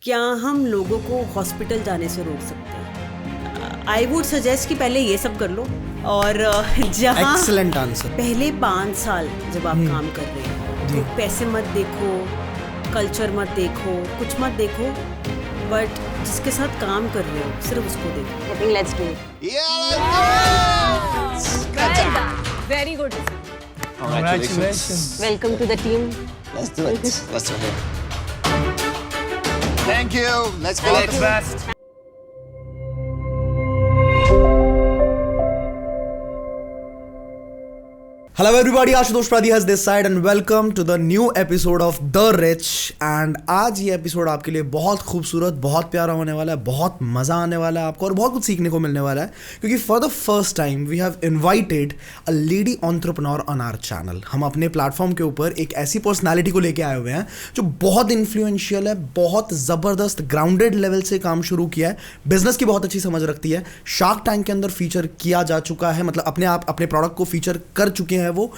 क्या हम लोगों को हॉस्पिटल जाने से रोक सकते हैं? आई वुड सजेस्ट कि पहले ये सब कर लो और जहाँ एक्सीलेंट आंसर। पहले 5 साल जब आप काम कर रहे हो तो पैसे मत देखो, कल्चर मत देखो, कुछ मत देखो, बट जिसके साथ काम कर रहे हो सिर्फ उसको देखो। I think let's do it. Very good. Congratulations. Welcome to the team. Let's do it. Let's do it. Thank you. Let's go. All the best. Hello everybody, Ashutosh Pradi has this side and welcome to the new episode of The Rich and आज ये episode आपके लिए बहुत खूबसूरत, बहुत प्यारा होने वाला है, बहुत मज़ा आने वाला है आपको और बहुत कुछ सीखने को मिलने वाला है क्योंकि for the first time we have invited a lady entrepreneur on our channel. हम अपने प्लेटफॉर्म के ऊपर एक ऐसी पर्सनैलिटी को लेके आए हुए हैं जो बहुत इन्फ्लुएंशियल है, बहुत ज़बरदस्त ग्राउंडेड लेवल से काम शुरू किया है, बिजनेस की बहुत अच्छी समझ रखती है, शार्क टैंक के अंदर फीचर किया जा चुका है, मतलब अपने प्रोडक्ट को फीचर कर चुके हैं वो।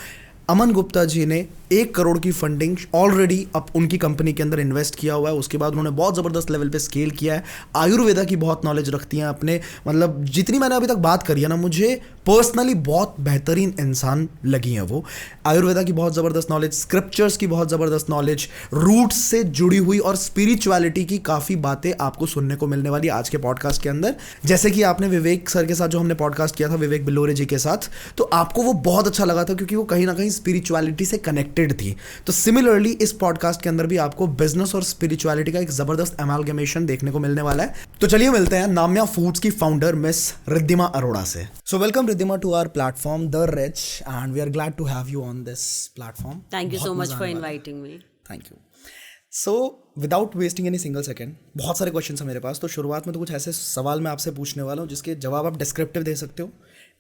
अमन गुप्ता जी ने 1 करोड़ की फंडिंग ऑलरेडी अब उनकी कंपनी के अंदर इन्वेस्ट किया हुआ है। उसके बाद उन्होंने बहुत ज़बरदस्त लेवल पे स्केल किया है। आयुर्वेदा की बहुत नॉलेज रखती हैं अपने, मतलब जितनी मैंने अभी तक बात करी है ना, मुझे पर्सनली बहुत बेहतरीन इंसान लगी हैं वो। आयुर्वेदा की बहुत ज़बरदस्त नॉलेज, स्क्रिप्चर्स की बहुत ज़बरदस्त नॉलेज, रूट्स से जुड़ी हुई और स्पिरिचुअलिटी की काफ़ी बातें आपको सुनने को मिलने वाली आज के पॉडकास्ट के अंदर। जैसे कि आपने विवेक सर के साथ जो हमने पॉडकास्ट किया था, विवेक बिल्लोरे जी के साथ, तो आपको वो बहुत अच्छा लगा था क्योंकि वो कहीं ना कहीं स्पिरिचुअलिटी से कनेक्टेड थी। तो सिमिलरली इस पॉडकास्ट के अंदर भी आपको बिजनेस और स्पिरिचुअलिटी का एक जबरदस्त एमालगमेशन देखने को मिलने वाला है। तो चलिए मिलते हैं नाम्या फूड्स की फाउंडर मिस रिद्धिमा अरोड़ा से। So welcome Riddhima to our platform the rich and we are glad to have you on this platform. Thank you so much for inviting me. Thank you. So without wasting any single second, बहुत सारे question हैं मेरे पास, तो शुरुआत में तो कुछ ऐसे सवाल मैं आपसे पूछने वाला हूँ जिसके जवाब आप डिस्क्रिप्टिव दे सकते हो।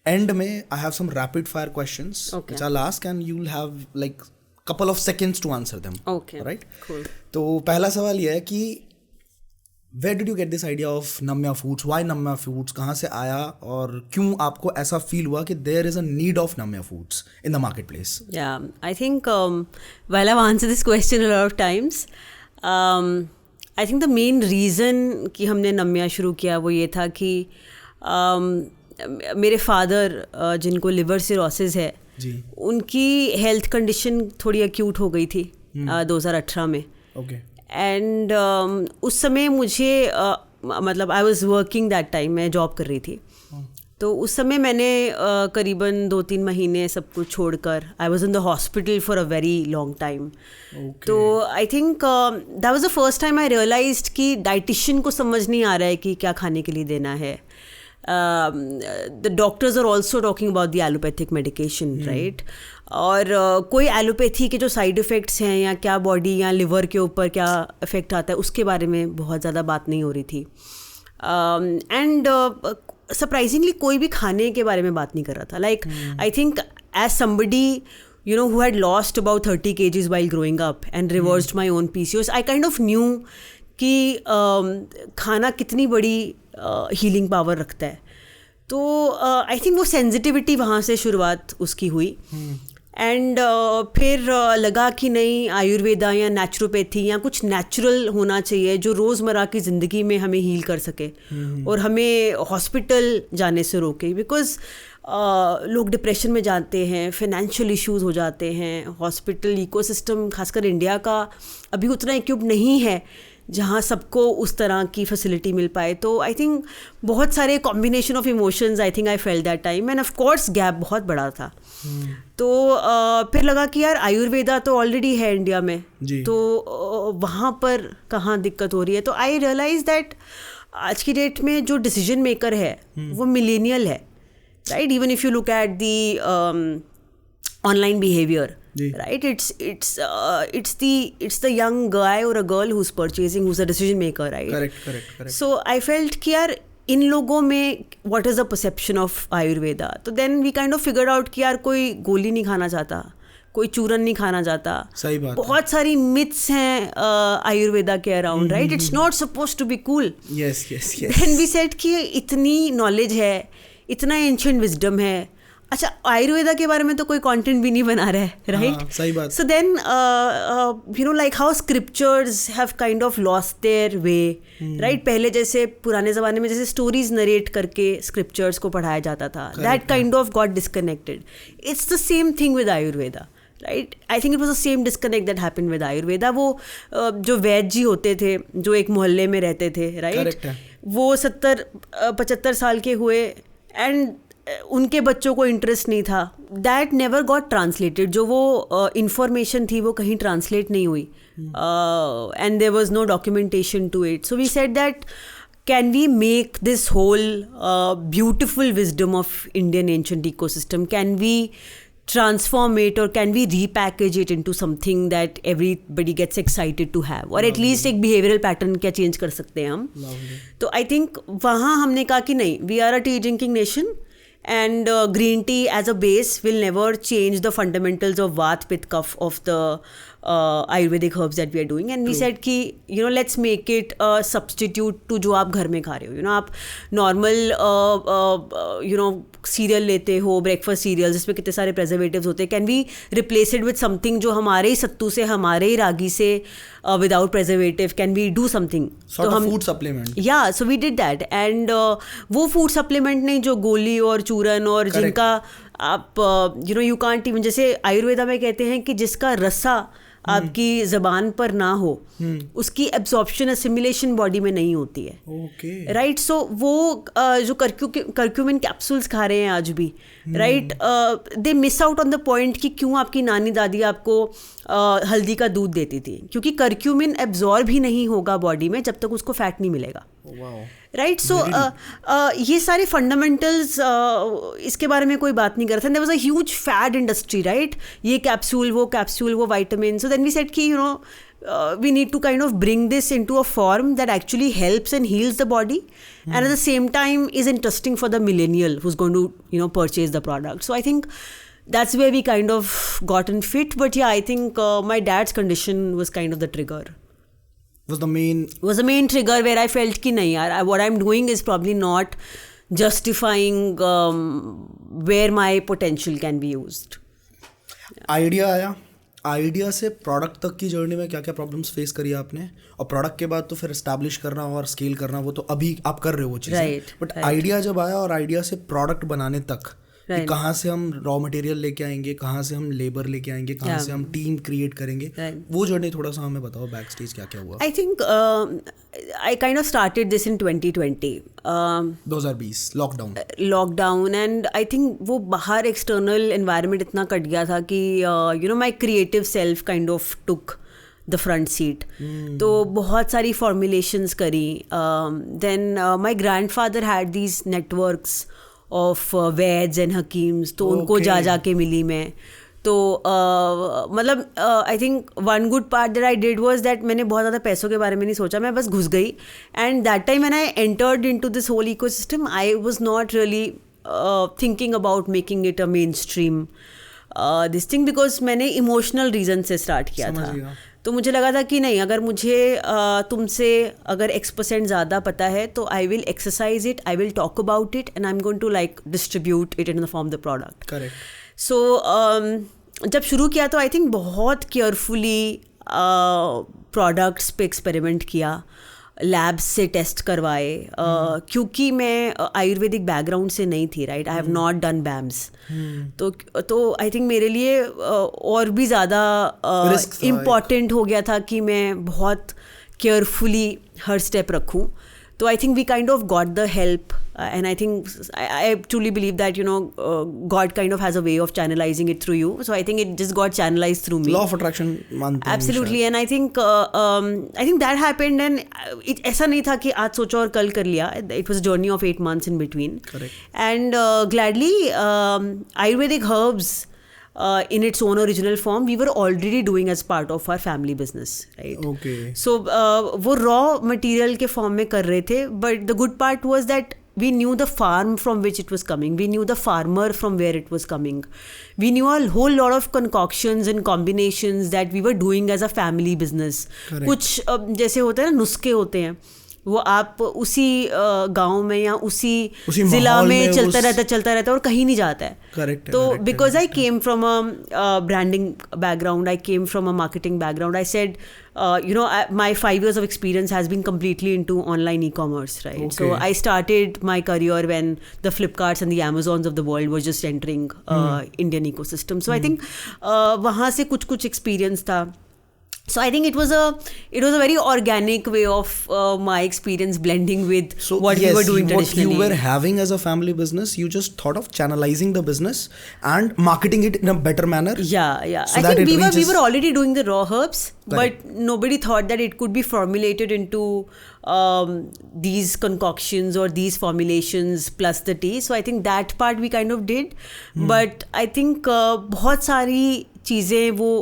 एंड में I have some rapid fire questions which I will ask and you will have like couple of seconds to answer them. Okay. Right? Cool. तो पहला सवाल ये है कि where did you get this idea of Namya Foods? Why Namya Foods? कहाँ से आया और क्यों आपको ऐसा फील हुआ कि there is a need of Namya Foods in the marketplace? Yeah, I think while I've answered this question a lot of times, I think the main reason कि हमने नम्या शुरू किया वो ये था कि मेरे फादर जिनको लिवर सिरोसिस है जी, उनकी हेल्थ कंडीशन थोड़ी एक्यूट हो गई थी 2018 में। ओके। एंड उस समय मुझे मतलब I was working that time, मैं जॉब कर रही थी, तो उस समय मैंने करीबन 2-3 महीने सब कुछ छोड़कर I was in the hospital for a very long time. तो I think that was the first time I realized कि डाइटिशियन को समझ नहीं आ रहा है कि क्या खाने के लिए देना है। The doctors are also talking about the allopathic medication, right? और कोई एलोपैथी के जो साइड इफ़ेक्ट्स हैं या क्या बॉडी या लिवर के ऊपर क्या इफ़ेक्ट आता है उसके बारे में बहुत ज़्यादा बात नहीं हो रही थी। एंड सरप्राइजिंगली कोई भी खाने के बारे में बात नहीं कर रहा था। Like I think as somebody you know who had lost about 30 kgs while growing up and reversed my own PCOS, I kind of knew कि खाना कितनी बड़ी हीलिंग पावर रखता है। तो आई थिंक वो सेंसिटिविटी वहाँ से शुरुआत उसकी हुई। एंड फिर लगा कि नहीं, आयुर्वेदा या नेचुरोपैथी या कुछ नेचुरल होना चाहिए जो रोज़मर्रा की ज़िंदगी में हमें हील कर सके और हमें हॉस्पिटल जाने से रोके। बिकॉज लोग डिप्रेशन में जाते हैं, फाइनेंशियल इश्यूज हो जाते हैं, हॉस्पिटल इकोसिस्टम खासकर इंडिया का अभी उतना इक्विप्ड नहीं है जहाँ सबको उस तरह की फैसिलिटी मिल पाए। तो आई थिंक बहुत सारे combination of emotions I think I felt that time end of course gap बहुत बड़ा था। तो फिर लगा कि यार आयुर्वेदा तो ऑलरेडी है इंडिया में, तो वहाँ पर कहाँ दिक्कत हो रही है। तो आई रियलाइज दैट आज की डेट में जो डिसीजन मेकर है वो मिलेनियल है, right? Even if you look at the online behavior, right? It's the young guy or a girl who's purchasing, who's a decision maker, right? Correct. So I felt कि यार इन लोगों में what is the perception of Ayurveda? तो then we kind of figured out कि यार कोई गोली नहीं खाना चाहता, कोई चूरन नहीं खाना चाहता। सही बात। बहुत सारी मिथ्स हैं आयुर्वेदा के around, right? It's not supposed to be cool. Yes. Then we said कि इतनी नॉलेज है, इतना एंशिएंट विजडम है, अच्छा, आयुर्वेदा के बारे में तो कोई कंटेंट भी नहीं बना रहा है, राइट? सही बात. So then you know like how scriptures have kind of lost their way, right? पहले जैसे पुराने ज़माने में जैसे स्टोरीज नरेट करके स्क्रिप्चर्स को पढ़ाया जाता था, that kind of got disconnected. It's the same thing with Ayurveda, right? I think it was the same disconnect that happened with Ayurveda. वो जो वैद्य जी होते थे जो एक मोहल्ले में रहते थे, राइट? वो 70-75 साल के हुए एंड उनके बच्चों को इंटरेस्ट नहीं था. That never got translated. जो वो इंफॉर्मेशन थी वो कहीं ट्रांसलेट नहीं हुई and there was no documentation to it. So we said that can we make this whole beautiful wisdom of Indian ancient ecosystem, can we transform it or can we repackage it into something that everybody gets excited to have, or at least एक behavioral pattern क्या change कर सकते हैं हम. तो I think वहाँ हमने कहा कि नहीं, we are a tea drinking nation and green tea as a base will never change the fundamentals of Vata, Pitta, Kapha of the Ayurvedic herbs that we are doing. And we said कि you know let's make it a substitute to जो आप घर में खा रहे हो. You know आप normal you know serial लेते हो, ब्रेकफास्ट सीरियल जिसमें कितने सारे प्रेजर्वेटिव्स होते हैं. Can we replace it with something जो हमारे ही सत्तू से, हमारे ही रागी से, without preservative, can we do something? तो हम फूड सप्लीमेंट, या so we did that. And वो फूड सप्लीमेंट नहीं जो गोली और चूरन और जिनका आप you know you can't even, जैसे आयुर्वेदा में कहते हैं कि जिसका रसा आपकी जबान पर ना हो उसकी एब्जॉर्प्शन असिमिलेशन बॉडी में नहीं होती है, राइट? सो वो जो कर्क्यूमिन कैप्सूल्स खा रहे हैं आज भी, right, they miss out on the point कि क्यों आपकी नानी दादी आपको हल्दी का दूध देती थी, क्योंकि कर्क्यूमिन एब्जॉर्ब ही नहीं होगा बॉडी में जब तक उसको फैट नहीं मिलेगा, राइट? सो ये सारे फंडामेंटल्स इसके बारे में कोई बात नहीं कर रहा था. There was a huge fad industry, right? ये कैप्सूल, वो vitamin. So then we said कि you know we need to kind of bring this into a form that actually helps and heals the body and at the same time is interesting for the millennial who's going to you know purchase the product. So I think that's where we kind of gotten fit. But yeah, I think my dad's condition was kind of the trigger. Was the main trigger where I felt कि नहीं यार, what I'm doing is probably not justifying where my potential can be used. Idea से product तक की journey में क्या क्या problems face करी आपने, और प्रोडक्ट के बाद तो फिर एस्टैब्लिश करना और स्केल करना वो तो अभी आप कर रहे हो वो चीज़ें, बट आइडिया जब आया और आइडिया से प्रोडक्ट बनाने तक कि कहाँ से हम रॉ मटेरियल लेके आएंगे, कहाँ से हम लेबर लेके आएंगे, कहाँ से हम टीम क्रिएट करेंगे, वो जर्नी थोड़ा सा हमें बताओ, बैक स्टेज क्या क्या हुआ. I think I kind of started this in 2020 lockdown and I think वो बाहर एक्सटर्नल एनवायरनमेंट इतना कट गया था कि you know my creative self kind of took the front seat. तो बहुत सारी फॉर्मुलेशंस करी. Then my grandfather had these networks of वैद्स एंड हकीम्स, तो उनको जा के मिली मैं. तो मतलब I think one good part that I did was that मैंने बहुत ज़्यादा पैसों के बारे में नहीं सोचा, मैं बस घुस गई. And that time when I entered into this whole ecosystem I was not really thinking about making it a mainstream this thing, because मैंने इमोशनल रीज़न से स्टार्ट किया था. तो मुझे लगा था कि नहीं, अगर मुझे तुमसे अगर X% ज़्यादा पता है तो I will exercise it, I will talk about it and I am going to like distribute it in the form the product. Correct. So जब शुरू किया तो आई थिंक बहुत केयरफुली प्रोडक्ट्स पे एक्सपेरिमेंट किया, लैब्स से टेस्ट करवाए, क्योंकि मैं आयुर्वेदिक बैकग्राउंड से नहीं थी, right? I have not done BAMS. तो आई थिंक मेरे लिए और भी ज़्यादा इम्पॉर्टेंट हो गया था कि मैं बहुत केयरफुली हर स्टेप रखूँ. तो I think we kind of got the help and I think I truly believe that you know God kind of has a way of channelizing it through you. So I think it just got channelized through me. Law of attraction मानते हैं. Absolutely. And I think that happened and it ऐसा नहीं था कि आज सोचा और कल कर लिया. It was a journey of 8 months in between. Correct. And gladly Ayurvedic herbs in its own original form we were already doing as part of our family business, right? Okay. So वो raw material के form में कर रहे थे, but the good part was that we knew the farm from which it was coming, we knew the farmer from where it was coming, we knew a whole lot of concoctions and combinations that we were doing as a family business. कुछ जैसे होते हैं ना नुस्खे होते हैं, वो आप उसी गांव में या उसी उसी जिला माहौल में में चलता रहता है और कहीं नहीं जाता है. Correct है, तो correct है, because I came from a branding background, I came from a marketing background, I said my 5 years of experience has been completely into online e-commerce, right? So Okay. I started my career when the Flipkarts and the Amazons of the world were just entering Indian ecosystem. So I think वहाँ से कुछ experience था. So I think it was a very organic way of my experience blending with what we were doing traditionally. What you were having as a family business, you just thought of channelizing the business and marketing it in a better manner. Yeah. So I that think it we reaches- were already doing the raw herbs, Correct. but nobody thought that it could be formulated into these concoctions or these formulations plus the tea. So I think that part we kind of did. But I think बहुत सारी चीज़ें वो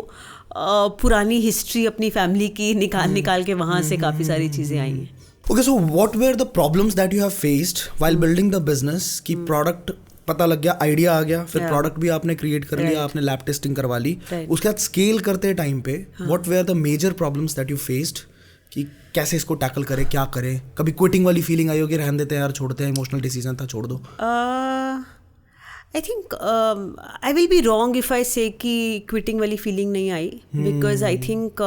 पुरानी history अपनी family की निकाल के वहाँ से काफ़ी सारी चीज़ें आई हैं. Okay, so what were the problems that you have faced while building the business? कि product पता लग गया, आइडिया आ गया, फिर Yeah. प्रोडक्ट भी आपने क्रिएट कर लिया, Right. आपने लैब टेस्टिंग करवा ली. Right. उसके बाद स्केल करते टाइम पे what were the major problems that you faced कि कैसे इसको टैकल करें, क्या करें? कभी क्विटिंग वाली फीलिंग आई हो कि रहने देते हैं यार, छोड़ते हैं, इमोशनल डिसीजन था, छोड़ दो? I think I will be wrong if I say कि quitting वाली feeling नहीं आई, because I think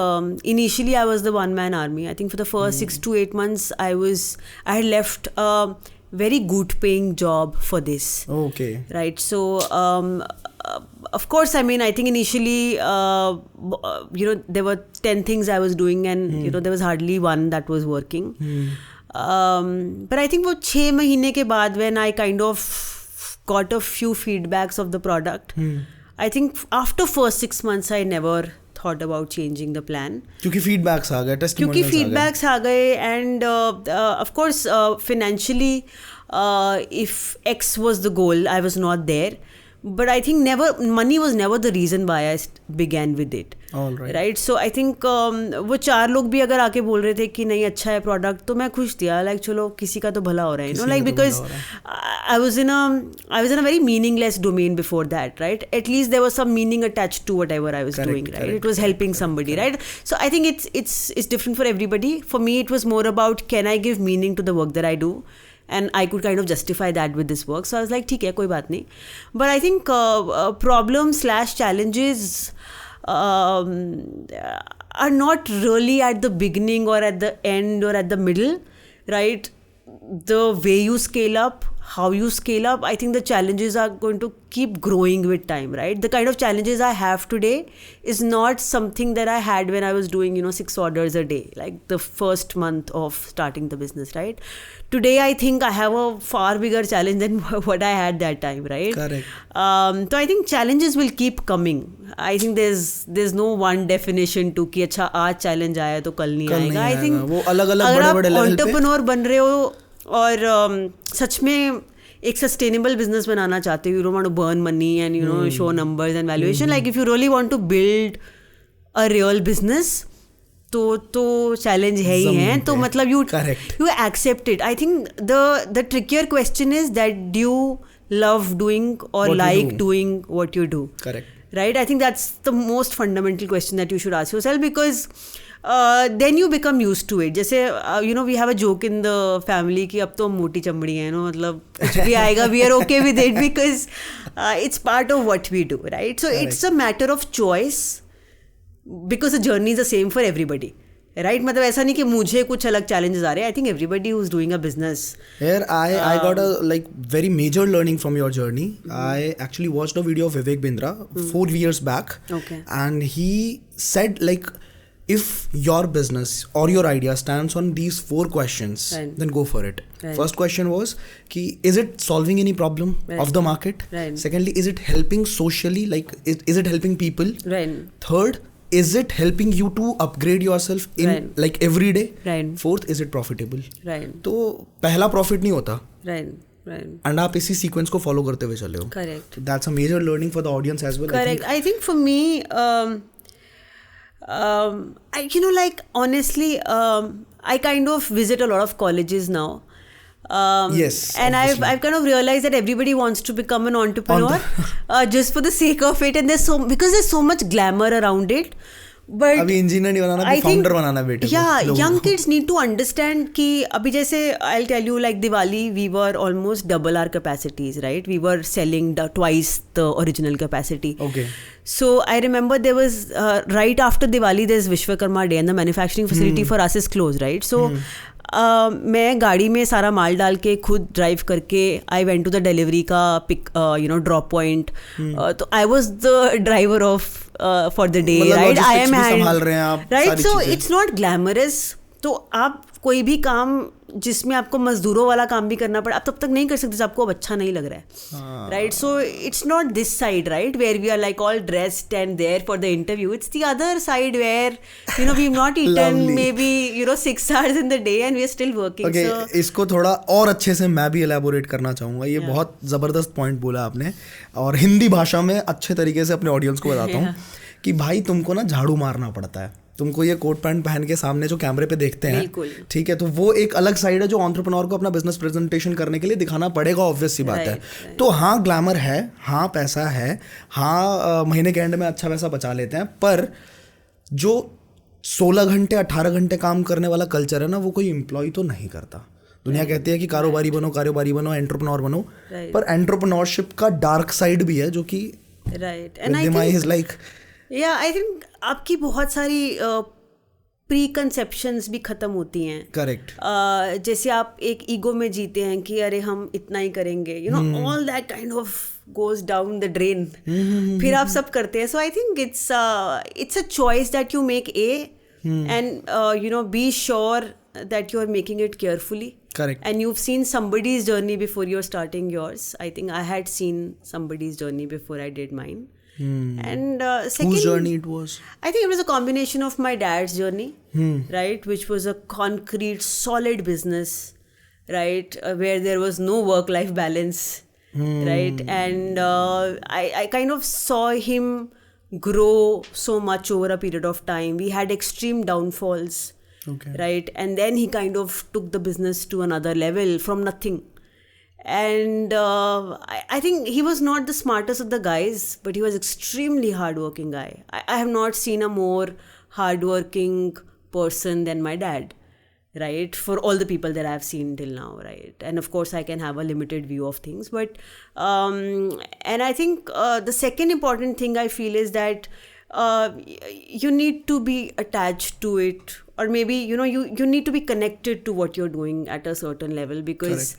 initially I was the one man army. I think for the first 6 to 8 months I had left a very good paying job for this. Okay. Right. So of course, I mean, I think initially there were 10 things I was doing and there was hardly one that was working. But I think वो 6 महीने के बाद when I kind of got a few feedbacks of the product, I think after first 6 months I never thought about changing the plan. क्योंकि feedbacks आ गए, क्योंकि testimonials feedbacks आ गए and of course financially if X was the goal, I was not there. But I think money was never the reason why I began with it. All right. Right? So I think वो 4 लोग भी अगर आके बोल रहे थे कि नहीं अच्छा है प्रोडक्ट, तो मैं खुश थी, like चलो किसी का तो भला हो रहा है, like because I was in a very meaningless domain before that, right? At least there was some meaning attached to whatever I was doing, right? Correct, It was helping somebody, right? So I think it's different for everybody. For me, it was more about can I give meaning to the work that I do? And I could kind of justify that with this work. So I was like, ठीक है, कोई बात नहीं. But I think problems/challenges are not really at the beginning or at the end or at the middle, right? The way you scale up, how you scale up, I think the challenges are going to keep growing with time, right? The kind of challenges I have today is not something that I had when I was doing 6 orders a day, like the first month of starting the business, right? Today I think I have a far bigger challenge than what I had that time, right? Correct. So I think challenges will keep coming. I think there's no one definition to कि अच्छा आज challenge आया तो कल नहीं आएगा. I think वो अलग-अलग अगर बड़े-बड़े आप level पे entrepreneur बन रहे हो और सच में एक सस्टेनेबल बिजनेस बनाना चाहते हो, you don't want to burn money and show numbers and valuation, like if you really want to build a real business, तो चैलेंज है ही है, तो मतलब you accept it. I think the trickier question is that do you love doing or like doing what you do? Correct. Right? I think that's the most fundamental question that you should ask yourself, because then you become used to it. जैसे we have a joke in the family कि अब तो हम मोटी चमड़ी हैं, मतलब कुछ भी आएगा we are okay with it because it's part of what we do, right? So it's a matter of choice, because the journey is the same for everybody, right? मतलब ऐसा नहीं कि मुझे कुछ अलग challenges आ रहे हैं. I think everybody who's doing a business. Here I got a very major learning from your journey. I actually watched a video of Vivek Bindra 4 years back. Okay. And he said if your business or your idea stands on these 4 questions, right, then go for it. Right. First question was is it solving any problem right, of the market? Right. Secondly, is it helping socially, is it helping people? Right. Third, is it helping you to upgrade yourself in every day? Right. Fourth, is it profitable? Right. तो पहला profit नहीं होता. Right. Right. And आप इसी sequence को follow करते हुए चले हो. Correct. That's a major learning for the audience as well. Correct. I think for me, honestly, I kind of visit a lot of colleges now. Yes. And obviously. I've kind of realized that everybody wants to become an entrepreneur just for the sake of it, and because there's so much glamour around it, But अभी engineer नहीं बनाना, I founder think, बनाना बेटे को, yeah, लोगों young को। kids need to understand कि अभी जैसे I'll tell you, like Diwali, we were almost double our capacities, right? We were selling twice the original capacity. Okay. So I remember there was right after Diwali, there's Vishwakarma Day, and the manufacturing facility for us is closed, right? So मैं गाड़ी में सारा माल डाल के खुद drive करके I went to the delivery का pick drop point, तो I was the driver of for the day, मतलब राइट? आई logistics एम भी संभाल रहे हैं आप, राइट? सारी सो चीजें। It's not glamorous. तो आप कोई भी काम जिसमें आपको मजदूरों वाला काम भी करना पड़े, आप तब तक नहीं कर सकते जब आपको अब अच्छा नहीं लग रहा है, right? So it's not this side, right, where we are like all dressed and there for the interview. It's the other side where we have not eaten maybe 6 hours in the day and we are still working. Okay, So इसको थोड़ा और अच्छे से मैं भी elaborate करना चाहूँगा. ये बहुत ज़बरदस्त पॉइंट बोला आपने, और हिंदी भाषा में अच्छे तरीके से अपने ऑडियंस को बताता हूँ कि भाई तुमको ना झाड़ू मारना पड़ता है. तुमको ये कोट पैंट पहन के सामने जो कैमरे पे देखते हैं, ठीक है, तो वो एक अलग साइड है जो एंटरप्रेन्योर को अपना बिजनेस प्रेजेंटेशन करने के लिए दिखाना पड़ेगा, ऑब्वियस सी बात है. तो हाँ, ग्लैमर है, हाँ पैसा है, हाँ महीने के एंड में अच्छा पैसा बचा लेते हैं, पर जो 16 घंटे 18 घंटे काम करने वाला कल्चर है ना, वो कोई एम्प्लॉय तो नहीं करता. दुनिया कहती है कि कारोबारी बनो, एंटरप्रेन्योर बनो, पर एंटरप्रेन्योरशिप का डार्क साइड भी है जो कि इज लाइक, या आई थिंक आपकी बहुत सारी प्री कंसेप्शंस भी ख़त्म होती हैं. करेक्ट. जैसे आप एक ईगो में जीते हैं कि अरे हम इतना ही करेंगे, all that kind of goes down the drain. फिर आप सब करते हैं. So I think it's a choice that you make, and be sure that you are making it carefully. Correct. And you've seen somebody's journey before you're starting yours. I think I had seen somebody's journey before I did mine. And second, whose journey it was? I think it was a combination of my dad's journey, right, which was a concrete, solid business, right, where there was no work-life balance, right, and I kind of saw him grow so much over a period of time. We had extreme downfalls, right, and then he kind of took the business to another level from nothing. And I think he was not the smartest of the guys, but he was extremely hardworking guy. I have not seen a more hardworking person than my dad, right? For all the people that I've seen till now, right? And of course, I can have a limited view of things, but and I think the second important thing I feel is that you need to be attached to it, or maybe you need to be connected to what you're doing at a certain level, because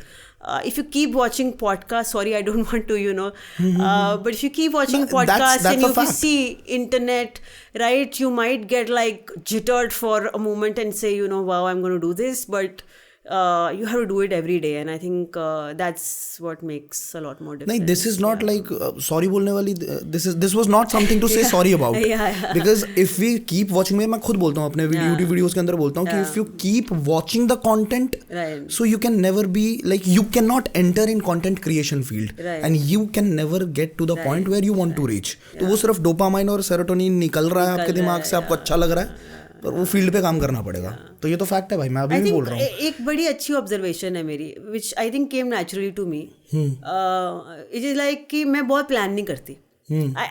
if you keep watching podcasts, sorry, I don't want to but if you keep watching podcasts and if you see internet, right, you might get like jittered for a moment and say, wow, I'm going to do this, but you have to do it every day, and I think that's what makes a lot more difference. No, this is not like sorry bolne wali, this was not something to say sorry about. Because if we keep watching, मैं खुद बोलता हूँ अपने YouTube videos के अंदर बोलता हूँ कि if you keep watching the content, so you can never be like, you cannot enter in content creation field, and you can never get to the point where you want to reach. तो वो सिर्फ dopamine और serotonin निकल रहा है आपके दिमाग से, आपको अच्छा लग रहा है, पर वो फील्ड पे काम करना पड़ेगा. तो ये तो फैक्ट है भाई, मैं अभी भी बोल रहा हूँ. एक बड़ी अच्छी ऑब्जर्वेशन है मेरी, which I think came naturally to me. It is like कि मैं बहुत प्लान नहीं करती.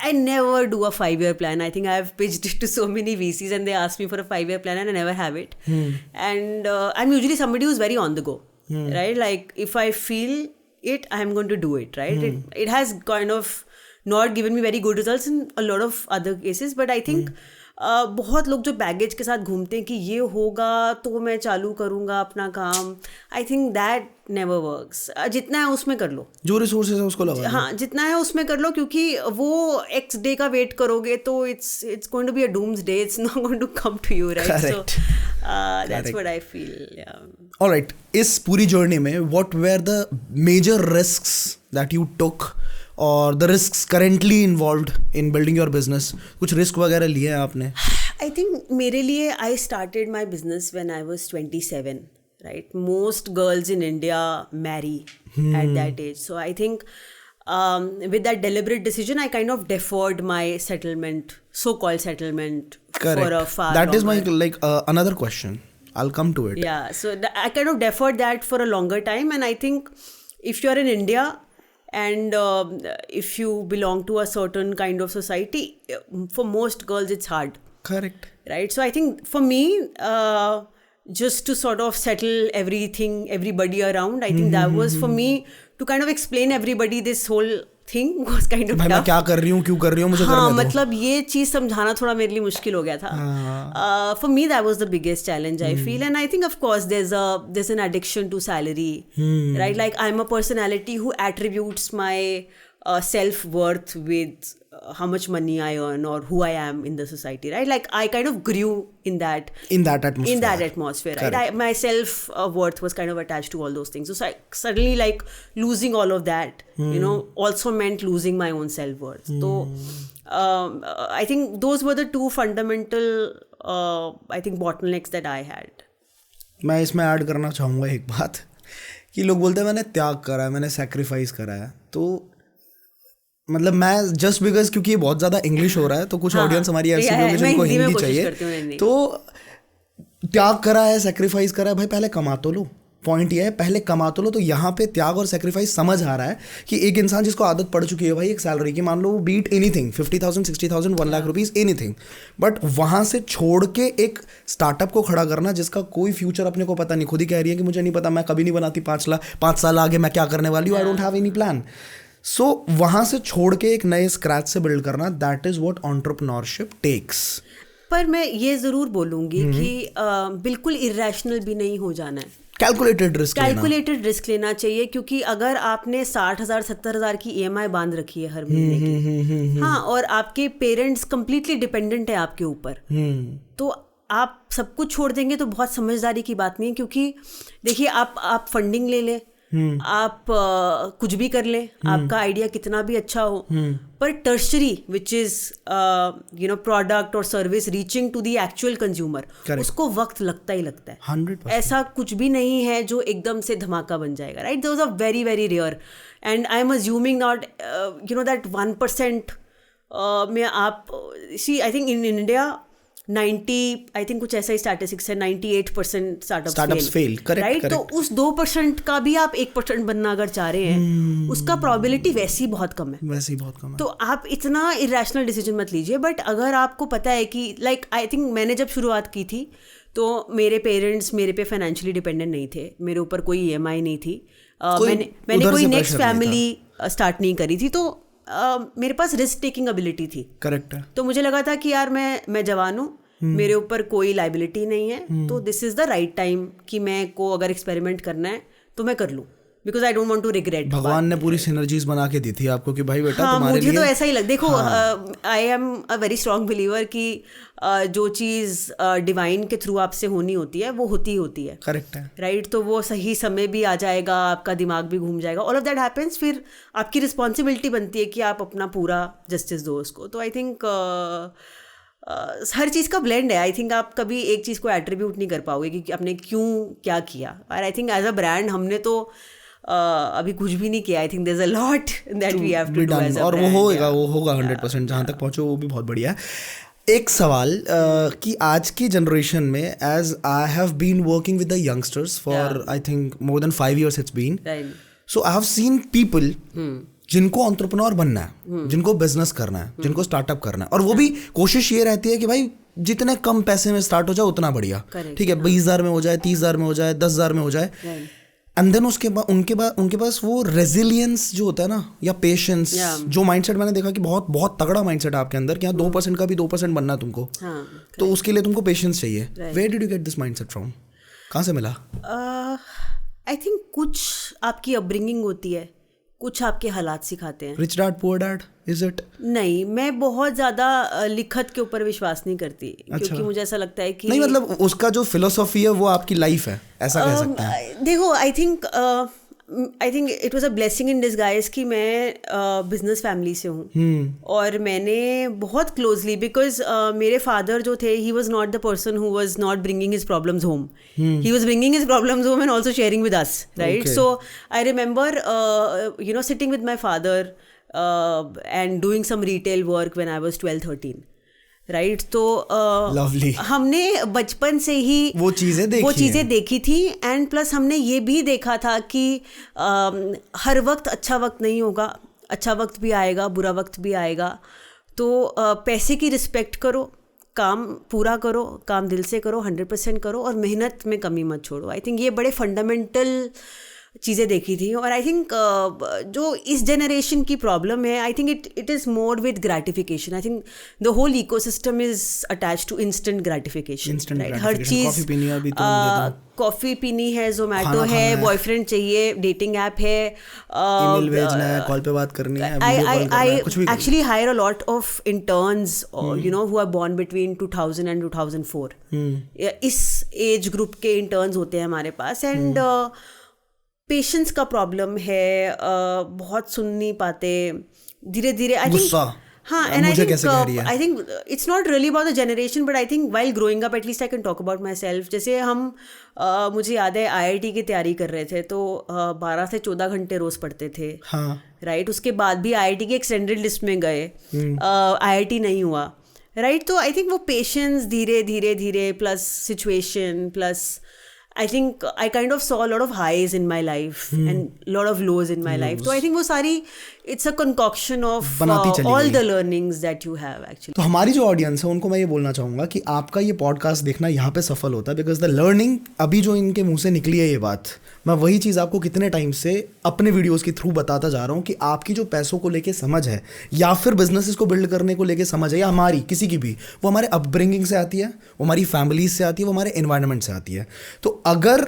I never do a 5-year plan. I think I have pitched it to so many VCs and they ask me for a 5-year plan and I never have it. And I'm usually somebody who's very on the go, right? Like if I feel it, I'm going to do it, right? It has kind of not given me very good results in a lot of other cases, but I think बहुत लोग जो baggage के साथ घूमते हैं कि ये होगा तो मैं चालू करूँगा अपना काम, आई थिंक दैट नेवर वर्क्स. जितना है उसमें कर लो, जो रिसोर्सेज है उसको लगा, हाँ जितना है उसमें कर लो, क्योंकि वो एक्स डे का वेट करोगे तो it's going to be a doomsday, it's not going to come to you, right? So that's what I feel. Alright, इस पूरी जर्नी में what were the major risks that you took, और the risks currently involved in building your business? कुछ risk वगैरह लिए हैं आपने? I think मेरे लिए I started my business when I was 27, right? Most girls in India marry at that age, so I think with that deliberate decision I kind of deferred my settlement, so-called settlement. Correct. For a far that longer. Is my another question, I'll come to it. Yeah, so I kind of deferred that for a longer time, and I think if you're in India and if you belong to a certain kind of society, for most girls it's hard. Correct. right? So I think for me, just to sort of settle everybody around, I think that was for me to kind of explain everybody this whole thing was kind of भाई मैं tough. क्या कर रही हूँ, क्यों कर रही हूँ, मुझे हाँ, करने दो. मतलब ये चीज़ समझाना थोड़ा मेरे लिए मुश्किल हो गया था. For me that was the biggest challenge I feel, and I think of course there's an addiction to salary, right? Like I'm a personality who attributes my self-worth with how much money I earn or who I am in the society, right? Like I kind of grew in that atmosphere, right? My self-worth was kind of attached to all those things. So suddenly like losing all of that, you know, also meant losing my own self-worth. So I think those were the two fundamental I think bottlenecks that I had. मैं इसमें add करना चाहूँगा एक बात कि लोग बोलते हैं मैंने त्याग करा है, मैंने सेक्रीफाइस करा है. तो मतलब मैं जस्ट बिकॉज क्योंकि ये बहुत ज़्यादा इंग्लिश हो रहा है तो कुछ ऑडियंस हमारी ऐसी होगी जिनको हिंदी चाहिए. तो त्याग करा है, सेक्रीफाइस करा है, भाई पहले कमा तो लो. पॉइंट ये है पहले कमा तो लो. तो यहाँ पे त्याग और सेक्रीफाइस समझ आ रहा है कि एक इंसान जिसको आदत पड़ चुकी है भाई एक सैलरी की, मान लो वो beat anything 50,000 60,000 1 lakh rupees anything, but वहाँ से छोड़ के एक स्टार्टअप को खड़ा करना जिसका कोई फ्यूचर अपने को पता नहीं. खुद ही कह रही है कि मुझे नहीं पता, मैं कभी नहीं बनाती 5 साल आगे मैं क्या करने वाली हूँ, I don't have any plan. So वहाँ से छोड़ के एक नए स्क्रैच से बिल्ड करना, that is what entrepreneurship takes. पर मैं ये ज़रूर बोलूँगी कि बिल्कुल इरेशनल भी नहीं हो जाना है. कैलकुलेटेड रिस्क लेना चाहिए, क्योंकि अगर आपने 60,000 70,000 की EMI बांध रखी है हर महीने की, हाँ, और आपके पेरेंट्स कंप्लीटली डिपेंडेंट है आपके ऊपर, तो आप सब कुछ छोड़ देंगे तो बहुत समझदारी की बात नहीं है. क्योंकि देखिए आप फंडिंग ले लें, आप कुछ भी कर लें, आपका आइडिया कितना भी अच्छा हो, पर tertiary which is you know product और service reaching to the actual consumer, उसको वक्त लगता ही लगता है. 100%. ऐसा कुछ भी नहीं है जो एकदम से धमाका बन जाएगा, right? Those are very very rare, and I am assuming not you know that 1% में आप see, I think in India 90 I think कुछ ऐसा ही स्टैटिस्टिक्स है, 98% स्टार्टअप्स फेल, राइट? तो उस 2% का भी आप 1% बनना अगर चाह रहे हैं, उसका प्रोबेबिलिटी वैसे ही बहुत कम है. तो आप इतना इरेशनल डिसीजन मत लीजिए. बट अगर आपको पता है कि लाइक आई थिंक मैंने जब शुरुआत की थी तो मेरे पेरेंट्स मेरे पे फाइनेंशियली डिपेंडेंट नहीं थे, मेरे ऊपर कोई EMI नहीं थी, मैंने कोई नेक्स्ट फैमिली स्टार्ट नहीं करी थी, तो मेरे पास रिस्क टेकिंग एबिलिटी थी. करेक्ट है. तो मुझे लगा था कि यार मैं जवान हूँ, मेरे ऊपर कोई लाइबिलिटी नहीं है, तो this is the right time कि मैं को अगर एक्सपेरिमेंट करना है तो मैं कर लूँ, because I don't want to regret. भगवान ने पूरी सिनर्जीज बना के दी थी आपको कि भाई बेटा हाँ, तुम्हारे मुझे लिए तो ऐसा ही लग. देखो I am a very strong believer कि जो चीज़ डिवाइन के थ्रू आपसे होनी होती है वो होती है. करेक्ट है, राइट? तो वो सही समय भी आ जाएगा, आपका दिमाग भी घूम जाएगा, ऑल ऑफ दैट हैपेंस. फिर आपकी रिस्पॉन्सिबिलिटी बनती है कि आप अपना पूरा जस्टिस दो उसको. तो आई थिंक हर चीज़ का ब्लेंड है. आई थिंक आप कभी एक चीज़ को एट्रीब्यूट नहीं कर पाओगे कि आपने क्यों क्या किया. और I think as a brand हमने तो अभी कुछ भी नहीं किया. I think there is a lot that we have to do as a brand. और वो होगा 100%. जहाँ तक पहुँचो वो भी बहुत बढ़िया है. एक सवाल कि आज की जनरेशन में, as I have been working with the youngsters for I think more than 5 years it's been, so I have seen people जिनको एंटरप्रेन्योर बनना है, जिनको बिजनेस करना है, जिनको स्टार्टअप करना है, और वो भी कोशिश ये रहती है कि भाई जितने कम पैसे में स्टार्ट हो जाए उतना बढ़िया. ठीक है, 20,000 में हो जाए, 30,000 में हो जाए, 10,000 में हो जाए. एंड देन उसके बाद उनके पास वो रेजिलियंस जो होता है ना, या पेशेंस, जो माइंडसेट मैंने देखा कि बहुत बहुत तगड़ा माइंडसेट है आपके अंदर कि यहाँ 2% का भी 2% बनना है तुमको. तो उसके लिए तुमको पेशेंस चाहिए. Where did you get this mindset from? कहाँ से मिला? आई थिंक कुछ आपकी अपब्रिंगिंग होती है, कुछ आपके हालात सिखाते हैं. Rich dad poor dad is it? नहीं, मैं बहुत ज़्यादा लिखत के ऊपर विश्वास नहीं करती. अच्छा. क्योंकि मुझे ऐसा लगता है कि नहीं, मतलब उसका जो फिलोसॉफी है वो आपकी लाइफ है, ऐसा कह सकते हैं. देखो, आई think it was a blessing in disguise कि मैं बिजनेस फैमिली से हूँ. और मैंने बहुत क्लोजली, बिकॉज मेरे फादर जो थे, he was not the person who was not bringing his problems home. He was bringing his problems home and also sharing with us, right? So I remember you know sitting with my father and doing some retail work when I was 12-13. Right? तो हमने बचपन से ही वो चीज़ें देखी थी. And plus हमने ये भी देखा था कि हर वक्त अच्छा वक्त नहीं होगा, अच्छा वक्त भी आएगा, बुरा वक्त भी आएगा. तो पैसे की रिस्पेक्ट करो, काम पूरा करो, काम दिल से करो, 100% करो और मेहनत में कमी मत छोड़ो। आई थिंक ये बड़े फंडामेंटल चीज़ें देखी थी। और आई थिंक जो इस जनरेशन की प्रॉब्लम है, I think it is more with gratification. I think the whole ecosystem is attach to instant gratification, right? हर चीज़, कॉफ़ी पीनी है, जोमेटो है, बॉयफ्रेंड चाहिए, डेटिंग ऐप है, ईमेल भेजना है, कॉल पे बात करनी है, वीडियो कॉल करना है, कुछ भी। Actually hire a lot of interns you know who are born between 2000 and 2004। इस एज ग्रुप के इंटर्न्स होते हैं हमारे पास। एंड पेशेंस का प्रॉब्लम है, बहुत सुन नहीं पाते, धीरे धीरे आई थिंक। हाँ, and I think it's not really about the generation, but I think while growing up at least I can talk about my self. जैसे हम मुझे याद है IIT की तैयारी कर रहे थे, तो 12 से 14 घंटे रोज पढ़ते थे, राइट? उसके बाद भी IIT की एक्सटेंडेड लिस्ट में गए, IIT नहीं हुआ, राइट? तो आई थिंक वो पेशेंस धीरे धीरे धीरे plus situation plus I think I kind of saw a lot of highs in my life and lot of lows in my life. So I think वो सारी it's a concoction of all the learnings that you have actually. तो हमारी जो audience है उनको मैं ये बोलना चाहूँगा कि आपका ये पॉडकास्ट देखना यहाँ पे सफल होता है बिकॉज द लर्निंग अभी जो इनके मुंह से निकली है ये बात, मैं वही चीज़ आपको कितने टाइम से अपने वीडियोज़ के थ्रू बताता जा रहा हूँ कि आपकी जो पैसों को लेके समझ है या फिर बिजनेसेस को बिल्ड करने को लेके समझ है या हमारी किसी की भी, वो हमारे अपब्रिंगिंग से आती है, वो हमारी फैमिलीज से आती है, वो हमारे एनवायरनमेंट से आती है। तो अगर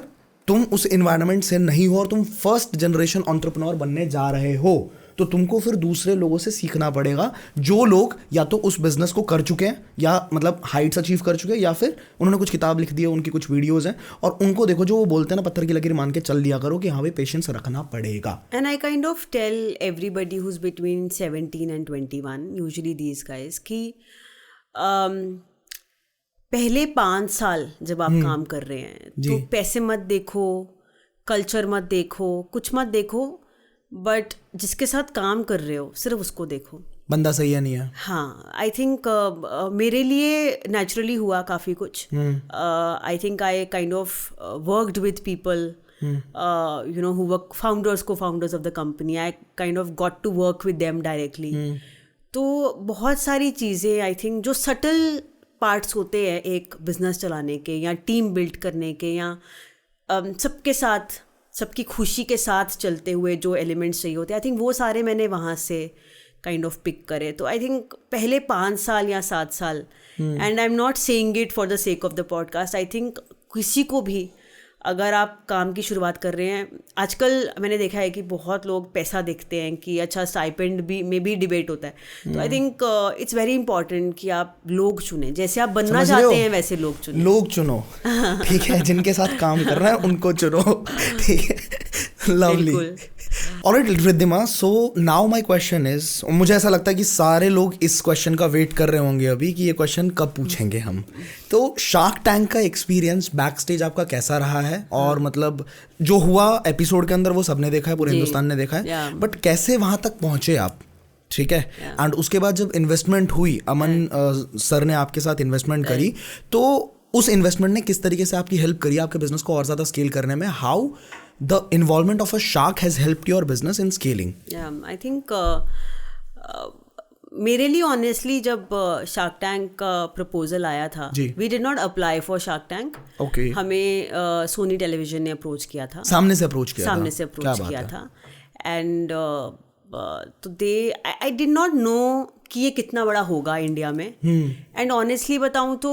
तुम उस एनवायरनमेंट से नहीं हो और तुम फर्स्ट जनरेशन एंटरप्रेन्योर बनने जा रहे हो तो तुमको फिर दूसरे लोगों से सीखना पड़ेगा, जो लोग या तो उस बिजनेस को कर चुके हैं या मतलब हाइट्स अचीव कर चुके हैं या फिर उन्होंने कुछ किताब लिख दी है, उनकी कुछ वीडियोस हैं, और उनको देखो जो वो बोलते हैं ना, पत्थर की लकीर मान के चल दिया करो कि हाँ भाई पेशेंस रखना पड़ेगा। And I kind of tell everybody who is between 17 and 21, usually these guys, कि पहले 5 साल जब आप काम कर रहे हैं तो पैसे मत देखो, कल्चर मत देखो, कुछ मत देखो, बट जिसके साथ काम कर रहे हो सिर्फ उसको देखो, बंदा सही है नहीं है। हाँ, आई थिंक मेरे लिए नेचुरली हुआ काफ़ी कुछ। I think I kind of worked with people you know who work, co-founders of the company, I kind of got to work with them directly. तो बहुत सारी चीज़ें आई थिंक जो सटल पार्ट्स होते हैं एक बिजनेस चलाने के या टीम बिल्ड करने के या सबके साथ, सबकी खुशी के साथ चलते हुए जो एलिमेंट्स चाहिए होते हैं, आई थिंक वो सारे मैंने वहाँ से काइंड ऑफ पिक करे। तो आई थिंक पहले 5 साल या 7 साल, and I am not saying it for the sake of the podcast, I think किसी को भी अगर आप काम की शुरुआत कर रहे हैं, आजकल मैंने देखा है कि बहुत लोग पैसा देखते हैं कि अच्छा स्टाइपेंड भी में भी डिबेट होता है। तो I think it's very important कि आप लोग चुनें, जैसे आप बनना चाहते हैं वैसे लोग चुनें। लोग चुनो, ठीक है, जिनके साथ काम करना है उनको चुनो, ठीक है, lovely. Alright Riddhima, so now my question is, मुझे ऐसा लगता है कि सारे लोग इस क्वेश्चन का वेट कर रहे होंगे अभी कि ये क्वेश्चन कब पूछेंगे हम। तो शार्क टैंक का एक्सपीरियंस बैक स्टेज आपका कैसा रहा है? और मतलब जो हुआ एपिसोड के अंदर वो सबने देखा है, पूरे हिंदुस्तान ने देखा है, बट कैसे वहां तक पहुंचे आप? ठीक है, एंड उसके बाद जब इन्वेस्टमेंट हुई, अमन सर ने आपके साथ इन्वेस्टमेंट करी, तो उस इन्वेस्टमेंट ने किस तरीके से आपकी हेल्प करी आपके बिजनेस को और ज्यादा स्केल करने में? How the involvement of a shark has helped your business in scaling? Yeah, I think मेरे लिए ऑनेस्टली जब शार्क टैंक का प्रपोजल आया था, we did not apply for shark tank. हमें सोनी टेलीविजन ने अप्रोच किया था, सामने से अप्रोच किया था। एंड तो दे, आई डिड नॉट नो कि ये कितना बड़ा होगा इंडिया में। एंड ऑनेस्टली बताऊं तो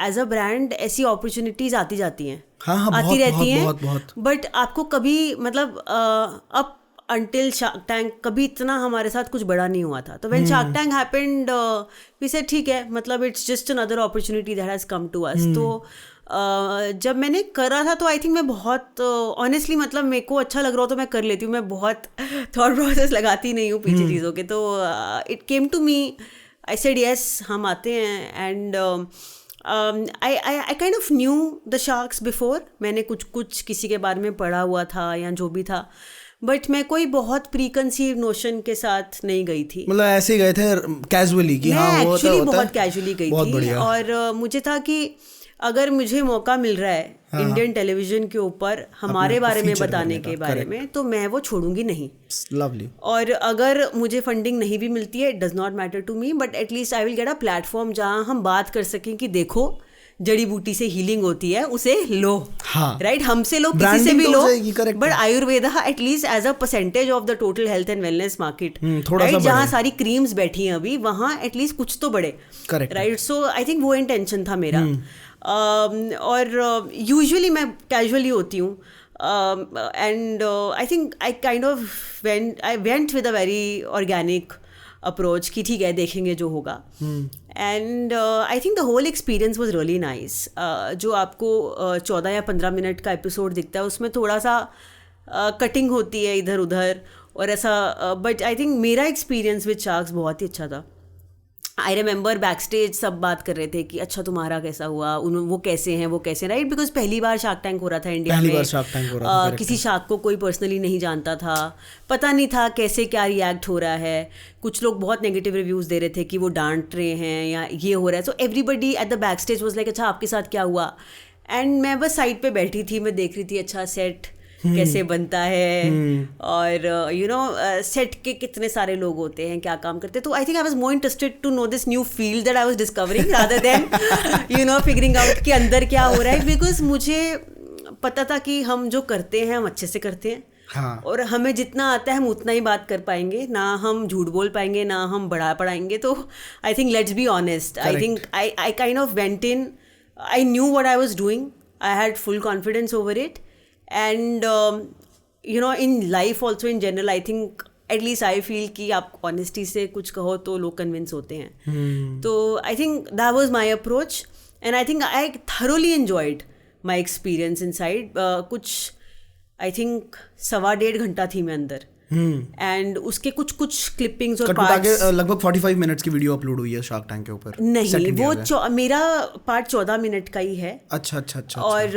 एज अ ब्रांड ऐसी अपॉर्चुनिटीज आती जाती हैं, आती रहती हैं, बट आपको कभी मतलब अप until Shark Tank कभी इतना हमारे साथ कुछ बड़ा नहीं हुआ था। तो when Shark Tank happened, we said ठीक है, मतलब it's just another opportunity that has come to us। तो जब मैंने करा था तो आई थिंक मैं बहुत ऑनेस्टली, मतलब मेरे को अच्छा लग रहा हो तो मैं कर लेती हूँ, मैं बहुत थॉट प्रोसेस लगाती नहीं हूँ पीछे चीज़ों के। तो it came to me, I said yes, हम आते हैं। And I kind of knew the sharks before, मैंने कुछ किसी के बारे में पढ़ा हुआ था या जो भी था, बट मैं कोई बहुत प्री कंसीव नोशन के साथ नहीं गई थी। मतलब ऐसे ही गए थे कैजुअली कि हाँ, वो एक्चुअली बहुत कैजुअली गई थी। और मुझे था कि अगर मुझे मौका मिल रहा है इंडियन टेलीविजन के ऊपर हमारे बारे में बताने के बारे में, तो मैं वो छोड़ूंगी नहीं. लवली. और अगर मुझे फंडिंग नहीं भी मिलती है, it does not matter to me, but at least I will get a platform जहाँ हम बात कर सकें कि देखो जड़ी बूटी से हीलिंग होती है, उसे लो. हाँ. राइट, हमसे लो, किसी से भी लो, but Ayurveda at least as a percentage of the total health and wellness market, right, जहाँ सारी क्रीम्स बैठी हैं अभी, वहाँ एटलीस्ट कुछ तो बढ़े. राइट, सो आई थिंक वो इंटेंशन था मेरा. और यूजुअली मैं कैजुअली होती हूँ, and I think I kind of went with a very organic approach कि ठीक है देखेंगे जो होगा. And I think the whole experience was really nice. जो आपको 14 या 15 मिनट का एपिसोड दिखता है उसमें थोड़ा सा कटिंग होती है इधर उधर और ऐसा, बट आई थिंक मेरा एक्सपीरियंस विद शार्क्स बहुत ही अच्छा था. आई रिमेंबर बैक स्टेज सब बात कर रहे थे कि अच्छा तुम्हारा कैसा हुआ, वो कैसे हैं, वो कैसे, राइट, बिकॉज पहली बार शार्क टैंक हो रहा था इंडिया में. किसी शार्क को कोई पर्सनली नहीं जानता था, पता नहीं था कैसे क्या रिएक्ट हो रहा है. कुछ लोग बहुत नेगेटिव रिव्यूज़ दे रहे थे कि वो डांट रहे हैं या ये हो रहा है. So everybody at the back stage was like अच्छा आपके साथ क्या हुआ. एंड मैं बस साइड पे बैठी थी, मैं देख रही थी अच्छा सेट कैसे बनता है और यू नो सेट के कितने सारे लोग होते हैं, क्या काम करते हैं. तो I think I was more interested to know this new field that I was discovering rather than you know figuring out कि अंदर क्या हो रहा है. बिकॉज मुझे पता था कि हम जो करते हैं हम अच्छे से करते हैं. हाँ. और हमें जितना आता है हम उतना ही बात कर पाएंगे, ना हम झूठ बोल पाएंगे, ना हम बढ़ा पढ़ाएंगे. तो I think let's be honest, I think I kind of went in, I knew what I was doing, I had full confidence over it. And you know in life also in general I think at least I feel कि आप honesty से कुछ कहो तो लोग convince होते हैं. तो I think that was my approach and I think I thoroughly enjoyed my experience inside. कुछ I think 1.25 घंटा थी मैं अंदर एंड उसके कुछ क्लिपिंग्स और पार्ट्स. लगभग 45 मिनट्स की वीडियो अपलोड हुई है शार्क टैंक के ऊपर. नहीं, वो मेरा पार्ट 14 मिनट का ही है. अच्छा. और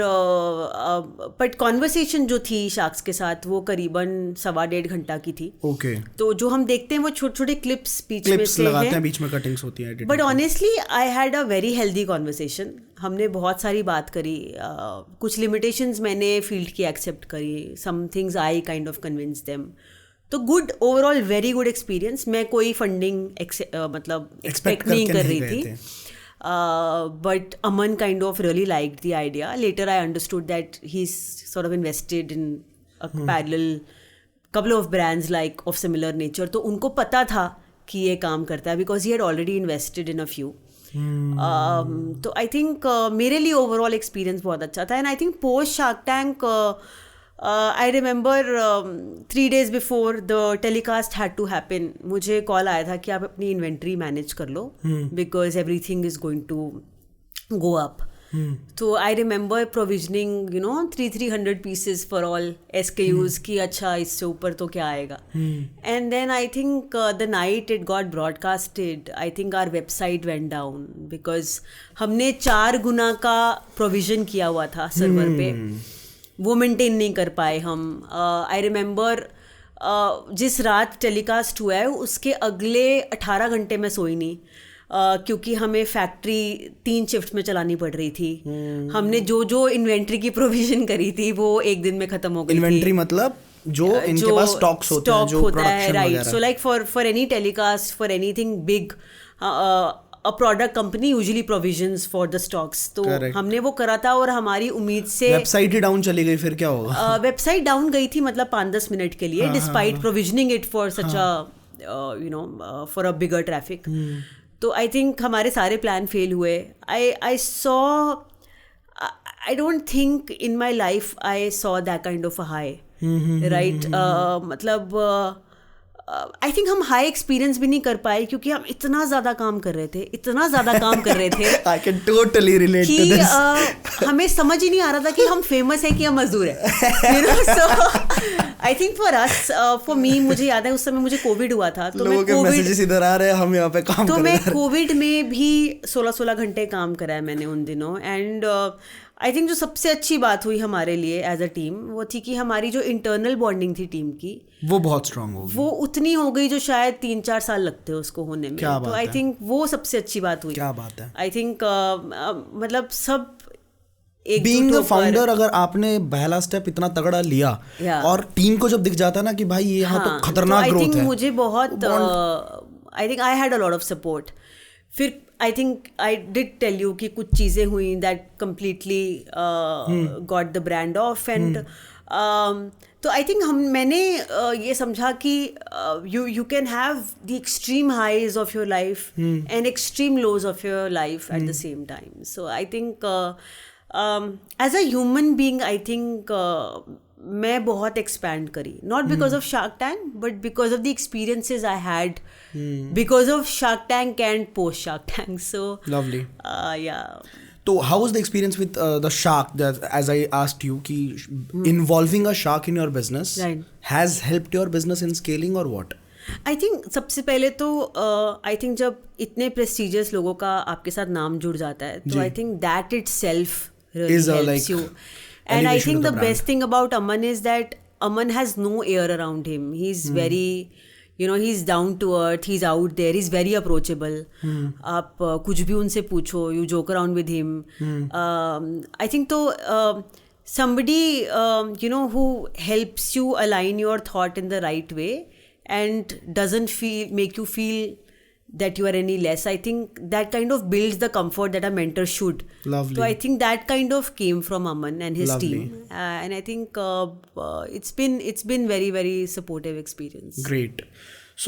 बट कॉन्वर्सेशन जो थी शार्क्स के साथ वो करीबन 1.25 घंटा की थी. ओके. तो जो हम देखते हैं वो छोटे छोटे क्लिप्स बीच में से लगाते हैं, बीच में कटिंग्स होती हैं. But honestly I had a very healthy conversation. हमने बहुत सारी बात करी, कुछ लिमिटेशंस मैंने फील्ड की एक्सेप्ट करी, some things I kind of convince them. तो good overall very good experience. मैं कोई फंडिंग मतलब एक्सपेक्ट नहीं कर रही थी, but Aman kind of really liked the idea. Later I understood that he is sort of invested in a parallel couple of brands like of similar nature. तो उनको पता था कि ये काम करता है because he had already invested in a few. तो आई थिंक मेरे लिए ओवरऑल एक्सपीरियंस बहुत अच्छा था. And I think post Shark Tank I remember 3 days before the telecast had to happen मुझे कॉल आया था कि आप अपनी इन्वेंट्री मैनेज कर लो because everything is going to go up. तो I remember provisioning 300 pieces for all SKUs कि अच्छा इससे ऊपर तो क्या आएगा. And then I think the night it got broadcasted I think our website went down because हमने 4 गुना का प्रोविजन किया हुआ था सर्वर पे, वो मेंटेन नहीं कर पाए हम. आई रिमेंबर जिस रात टेलीकास्ट हुआ है उसके अगले 18 घंटे में सोई नहीं. क्योंकि हमें फैक्ट्री 3 शिफ्ट में चलानी पड़ रही थी. हमने जो इन्वेंट्री की प्रोविजन करी थी वो एक दिन में खत्म हो गई. इन्वेंट्री मतलब जो इनके पास स्टॉक्स होते हैं, जो होता है, right. So like for any telecast, for anything big, a product company usually provisions for the stocks. तो हमने वो करा था और हमारी उम्मीद से वेबसाइट ही डाउन चली गई. फिर क्या होगा? वेबसाइट डाउन गई थी मतलब 5-10 मिनट के लिए, despite provisioning it for such a for a bigger traffic. तो आई थिंक हमारे सारे प्लान फेल हुए. I don't think in my life I saw that kind of a high, right. मतलब आई थिंक हम high experience भी नहीं कर पाए क्योंकि हम इतना ज़्यादा काम कर रहे थे. I can totally relate to this. हमें समझ ही नहीं आ रहा था कि हम फेमस है कि हम मजदूर है. So I think for us, for me, मुझे याद है उस समय मुझे कोविड हुआ था. तो लोगों के मैसेजेस इधर आ रहे हैं, हम यहाँ पे काम कर रहे हैं. तो मैं कोविड में भी 16 घंटे काम करा है मैंने उन दिनों. एंड आई थिंक जो सबसे अच्छी बात हुई हमारे लिए एज अ टीम वो थी कि हमारी जो इंटरनल बॉन्डिंग थी टीम की वो बहुत स्ट्रांग हो गई. वो उतनी हो गई जो शायद 3-4 साल लगते हैं उसको होने में. तो आई थिंक वो सबसे अच्छी बात हुई. क्या बात है. आई थिंक मतलब सब बीइंग अ फाउंडर, अगर आपने पहला स्टेप इतना तगड़ा लिया और टीम को जब दिख जाता है ना कि भाई ये यहाँ तो खतरनाक ग्रोथ है, मुझे बहुत I think I had a lot of support. फिर I think I did tell you कि कुछ चीज़ें हुई that completely got the brand off and तो आई थिंक मैंने ये समझा कि you can have the extreme highs of your life and extreme lows of your life at the same time. So I think as a human being I think मैं बहुत expand करी, not because of shark tank but because of the experiences I had because of shark tank and post Shark tank. So lovely. या So how was the experience with the shark, that as I asked you कि involving a shark in your business has helped your business in scaling or what? I think सबसे पहले तो I think जब इतने prestigious लोगों का आपके साथ नाम जुड़ जाता है तो I think that itself really helps you. And I think the best thing about Aman is that Aman has no air around him. He's very he's down to earth, he's out there, he's very approachable. आप कुछ भी उनसे पूछो, you joke around with him. I think तो somebody who helps you align your thought in the right way and doesn't make you feel that you are any less. I think that kind of builds the comfort that a mentor should. Lovely. So I think that kind of came from Aman and his Lovely. team, and I think it's been very very supportive experience. Great.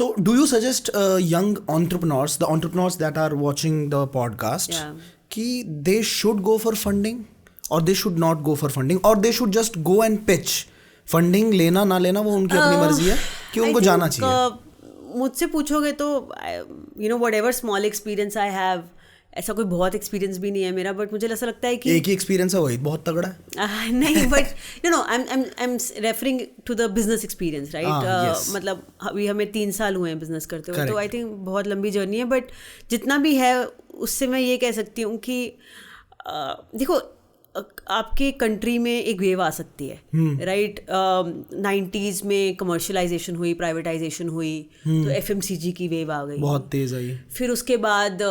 So do you suggest young entrepreneurs, the entrepreneurs that are watching the podcast, कि they should go for funding or they should not go for funding or they should just go and pitch? Funding लेना ना लेना वो उनकी अपनी मर्जी है कि उनको जाना चाहिए. मुझसे पूछोगे तो whatever small experience I have, ऐसा कोई बहुत एक्सपीरियंस भी नहीं है मेरा, बट मुझे ऐसा लगता है कि एक ही एक्सपीरियंस है वही बहुत तगड़ा है. नहीं, but I am referring to the business experience, right. मतलब अभी हमें 3 साल हुए हैं बिजनेस करते हुए, तो आई थिंक बहुत लंबी जर्नी है, बट जितना भी है उससे मैं ये कह सकती हूँ कि देखो आपके कंट्री में एक वेव आ सकती है, राइट. 90s में कमर्शलाइजेशन हुई, प्राइवेटाइजेशन हुई, तो FMCG की वेव आ गई, बहुत तेज आई. फिर उसके बाद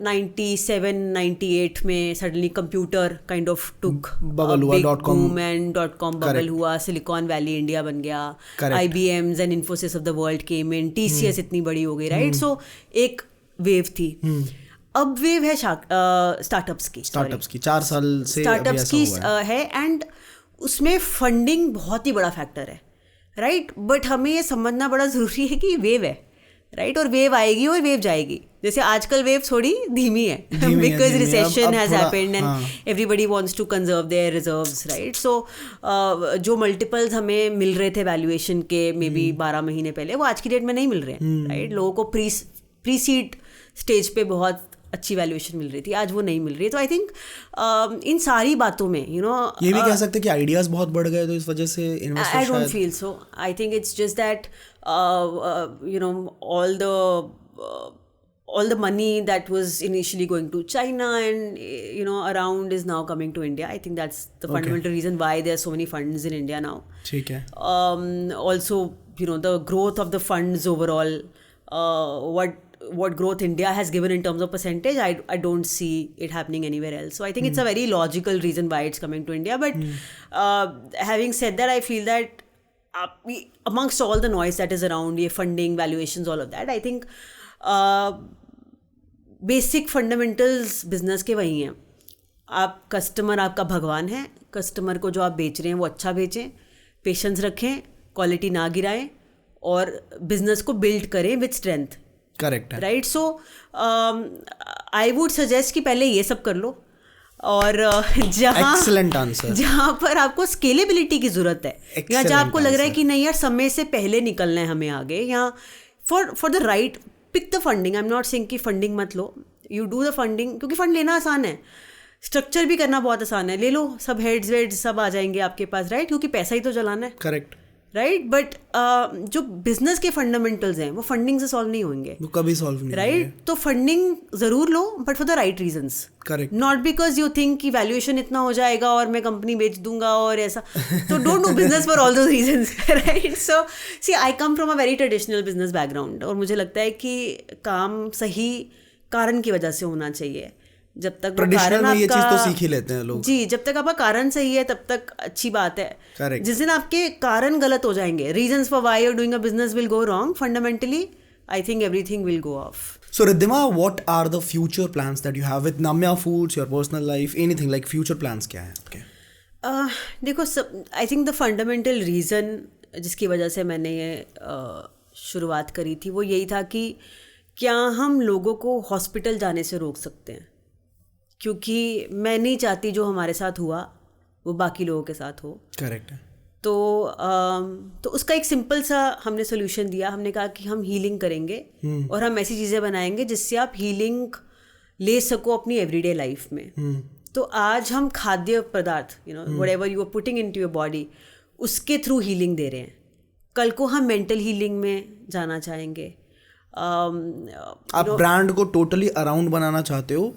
97-98 में suddenly computer kind of took bubble हुआ, .com एंड .com बबल हुआ, सिलिकॉन वैली इंडिया बन गया, IBMs and Infosys of the world came in, TCS इतनी बड़ी हो गई, राइट. सो एक वेव थी. अब वेव है स्टार्टअप्स की 4 साल से स्टार्टअप्स की है, एंड उसमें फंडिंग बहुत ही बड़ा फैक्टर है, राइट. बट हमें ये समझना बड़ा ज़रूरी है कि वेव है, राइट. और वेव आएगी और वेव जाएगी. जैसे आजकल वेव थोड़ी धीमी है because recession has happened and everybody wants to conserve their reserves, right. So जो मल्टीपल्स हमें मिल रहे थे वैल्यूएशन के मे बी 12 महीने पहले, वो आज की डेट में नहीं मिल रहे हैं, राइट. लोगों को प्री सीड स्टेज पे बहुत अच्छी वैल्यूएशन मिल रही थी, आज वो नहीं मिल रही है. तो आई थिंक इन सारी बातों में ये भी कह सकते हैं कि आइडियाज बहुत बढ़ गए, तो इस वजह से investors I don't feel so. I think it's just that all the money that was initially going to China and around is now coming to India. I think that's the fundamental reason why there are so many funds in India now. ठीक है. Also the growth of the funds overall, what growth India has given in terms of percentage, I don't see it happening anywhere else. So I think it's a very logical reason why it's coming to India. But having said that, I feel that amongst all the noise that is around, funding, valuations, all of that, I think basic fundamentals business के वही हैं. आप customer आपका भगवान है. Customer को जो आप बेच रहे हैं वो अच्छा बेचें, पेशेंस रखें, क्वालिटी ना गिराएं और बिजनेस को बिल्ड करें विद स्ट्रेंथ. करेक्ट है, right. So I would suggest कि पहले ये सब कर लो, और जहाँ पर आपको स्केलेबिलिटी की ज़रूरत है, या जहाँ आपको लग रहा है कि नहीं यार समय से पहले निकलना है हमें आगे, या for the right pick the funding. I am not saying कि फंडिंग मत लो, यू डू द फंडिंग, क्योंकि फंड लेना आसान है, स्ट्रक्चर भी करना बहुत आसान है. ले लो, सब हेड्स वेड्स सब आ जाएंगे आपके पास, राइट. क्योंकि पैसा ही तो चलाना है. Correct, right. बट जो बिजनेस के फंडामेंटल्स हैं वो फंडिंग से सॉल्व नहीं होंगे, वो कभी सॉल्व नहीं, राइट. तो फंडिंग ज़रूर लो, but for the right reasons. Correct. Not because you think कि वैल्यूएशन इतना हो जाएगा और मैं कंपनी बेच दूंगा और ऐसा. तो don't do business for all those reasons, right. So see I come from a very traditional business background, और मुझे लगता है कि काम सही कारण की वजह से होना चाहिए, जब तक वो ट्रेडिशनल कारण में ये चीज तो आपका सीख ही लेते हैं लोग। जी, जब तक आपका कारण सही है तब तक अच्छी बात है। Correct. जिस दिन आपके कारण गलत हो जाएंगे, reasons for why you are doing a business will go wrong, fundamentally I think everything will go off. So Riddhima, what are the future plans that you have with Namya Foods, your personal life, anything like future plans क्या है आपके? देखो, आई think the fundamental reason जिसकी वजह से मैंने ये शुरुआत करी थी वो यही था कि क्या हम लोगों को हॉस्पिटल जाने से रोक सकते हैं, क्योंकि मैं नहीं चाहती जो हमारे साथ हुआ वो बाकी लोगों के साथ हो। करेक्ट है। तो उसका एक सिंपल सा हमने सोल्यूशन दिया। हमने कहा कि हम हीलिंग करेंगे और हम ऐसी चीज़ें बनाएंगे जिससे आप हीलिंग ले सको अपनी एवरीडे लाइफ में। तो आज हम खाद्य पदार्थ, whatever you are putting into your body, उसके थ्रू हीलिंग दे रहे हैं। कल को हम मेंटल हीलिंग में जाना चाहेंगे। आप ब्रांड को टोटली अराउंड बनाना चाहते हो,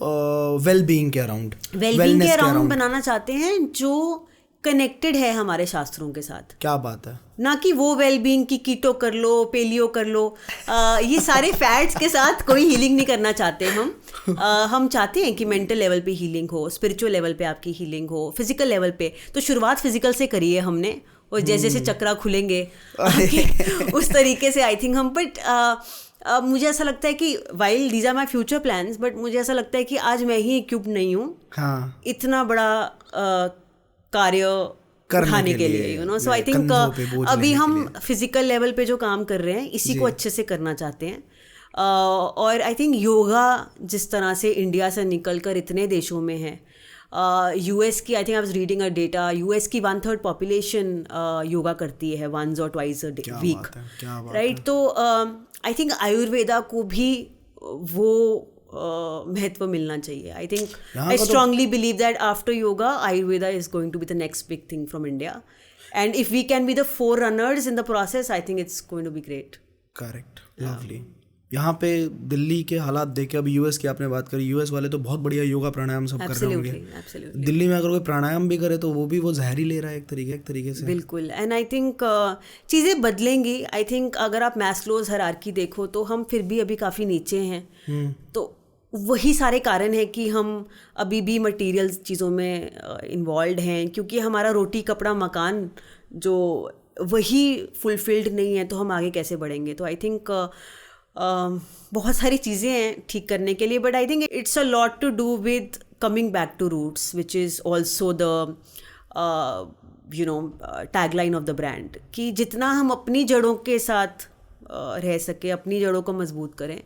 वेल बीइंग के अराउंड, वेलबींग के अराउंड बनाना चाहते हैं जो कनेक्टेड है हमारे शास्त्रों के साथ। क्या बात है। ना कि वो वेलबींग की कीटो कर लो, पेलियो कर लो, ये सारे फैट्स के साथ कोई हीलिंग नहीं करना चाहते हम चाहते हैं कि मेंटल लेवल पे हीलिंग हो, स्पिरिचुअल लेवल पे आपकी हीलिंग हो, फिजिकल लेवल पे। तो शुरुआत फिजिकल से करी है हमने, और जैसे जैसे चक्रा खुलेंगे उस तरीके से आई थिंक हम, बट मुझे ऐसा लगता है कि while these are my future plans, but मुझे ऐसा लगता है कि आज मैं ही इक्विप्ड नहीं हूँ इतना बड़ा कार्य उठाने के लिए, सो आई थिंक अभी हम फिजिकल लेवल पे जो काम कर रहे हैं इसी को अच्छे से करना चाहते हैं। और आई थिंक योगा जिस तरह से इंडिया से निकल कर इतने देशों में है, यूएस की, आई think I was reading a data, US की 1/3 पॉपुलेशन योगा करती है once or twice a week, right. तो आई थिंक आयुर्वेदा को भी वो महत्व मिलना चाहिए। I think I strongly believe that after yoga Ayurveda is going to be the next big thing from India, and if we can be the forerunners in the process, I think it's going to be great. Correct, lovely. यहाँ पे दिल्ली के हालात देखे, अभी US की आपने बात करी, यूएस वाले तो बहुत बढ़िया योगा प्राणायाम सब कर रहे होंगे। दिल्ली में अगर कोई प्राणायाम भी करे तो वो भी वो जहर ही ले रहा है एक तरीके से। बिल्कुल, एंड आई थिंक चीज़ें बदलेंगी। आई थिंक अगर आप मैस्लोज हायरार्की देखो तो हम फिर भी अभी काफ़ी नीचे हैं। तो वही सारे कारण है कि हम अभी भी मटेरियल चीज़ों में इन्वॉल्व हैं, क्योंकि हमारा रोटी कपड़ा मकान जो वही फुलफिल्ड नहीं है, तो हम आगे कैसे बढ़ेंगे। तो आई थिंक बहुत सारी चीज़ें हैं ठीक करने के लिए, but I think it's a lot to do with coming back to roots, which is also the tagline of the brand, कि जितना हम अपनी जड़ों के साथ रह सके, अपनी जड़ों को मजबूत करें।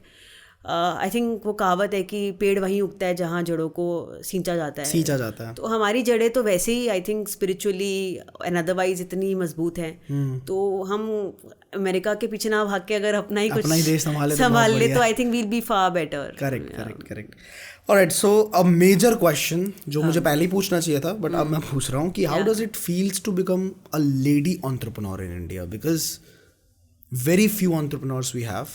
आई थिंक वो कहावत है कि पेड़ वहीं उगता है जहाँ जड़ों को सींचा जाता है। तो हमारी जड़ें तो वैसे ही I think spiritually and otherwise इतनी मजबूत हैं, तो हम अमेरिका के पीछे ना भाग के अगर अपना ही कुछ देश संभाल ले तो I think we'll be far better. Correct. Alright, so a major question जो मुझे पहले ही पूछना चाहिए था, बट अब मैं पूछ रहा हूँ कि how does it feels to become a lady entrepreneur in India, because very few entrepreneurs we have,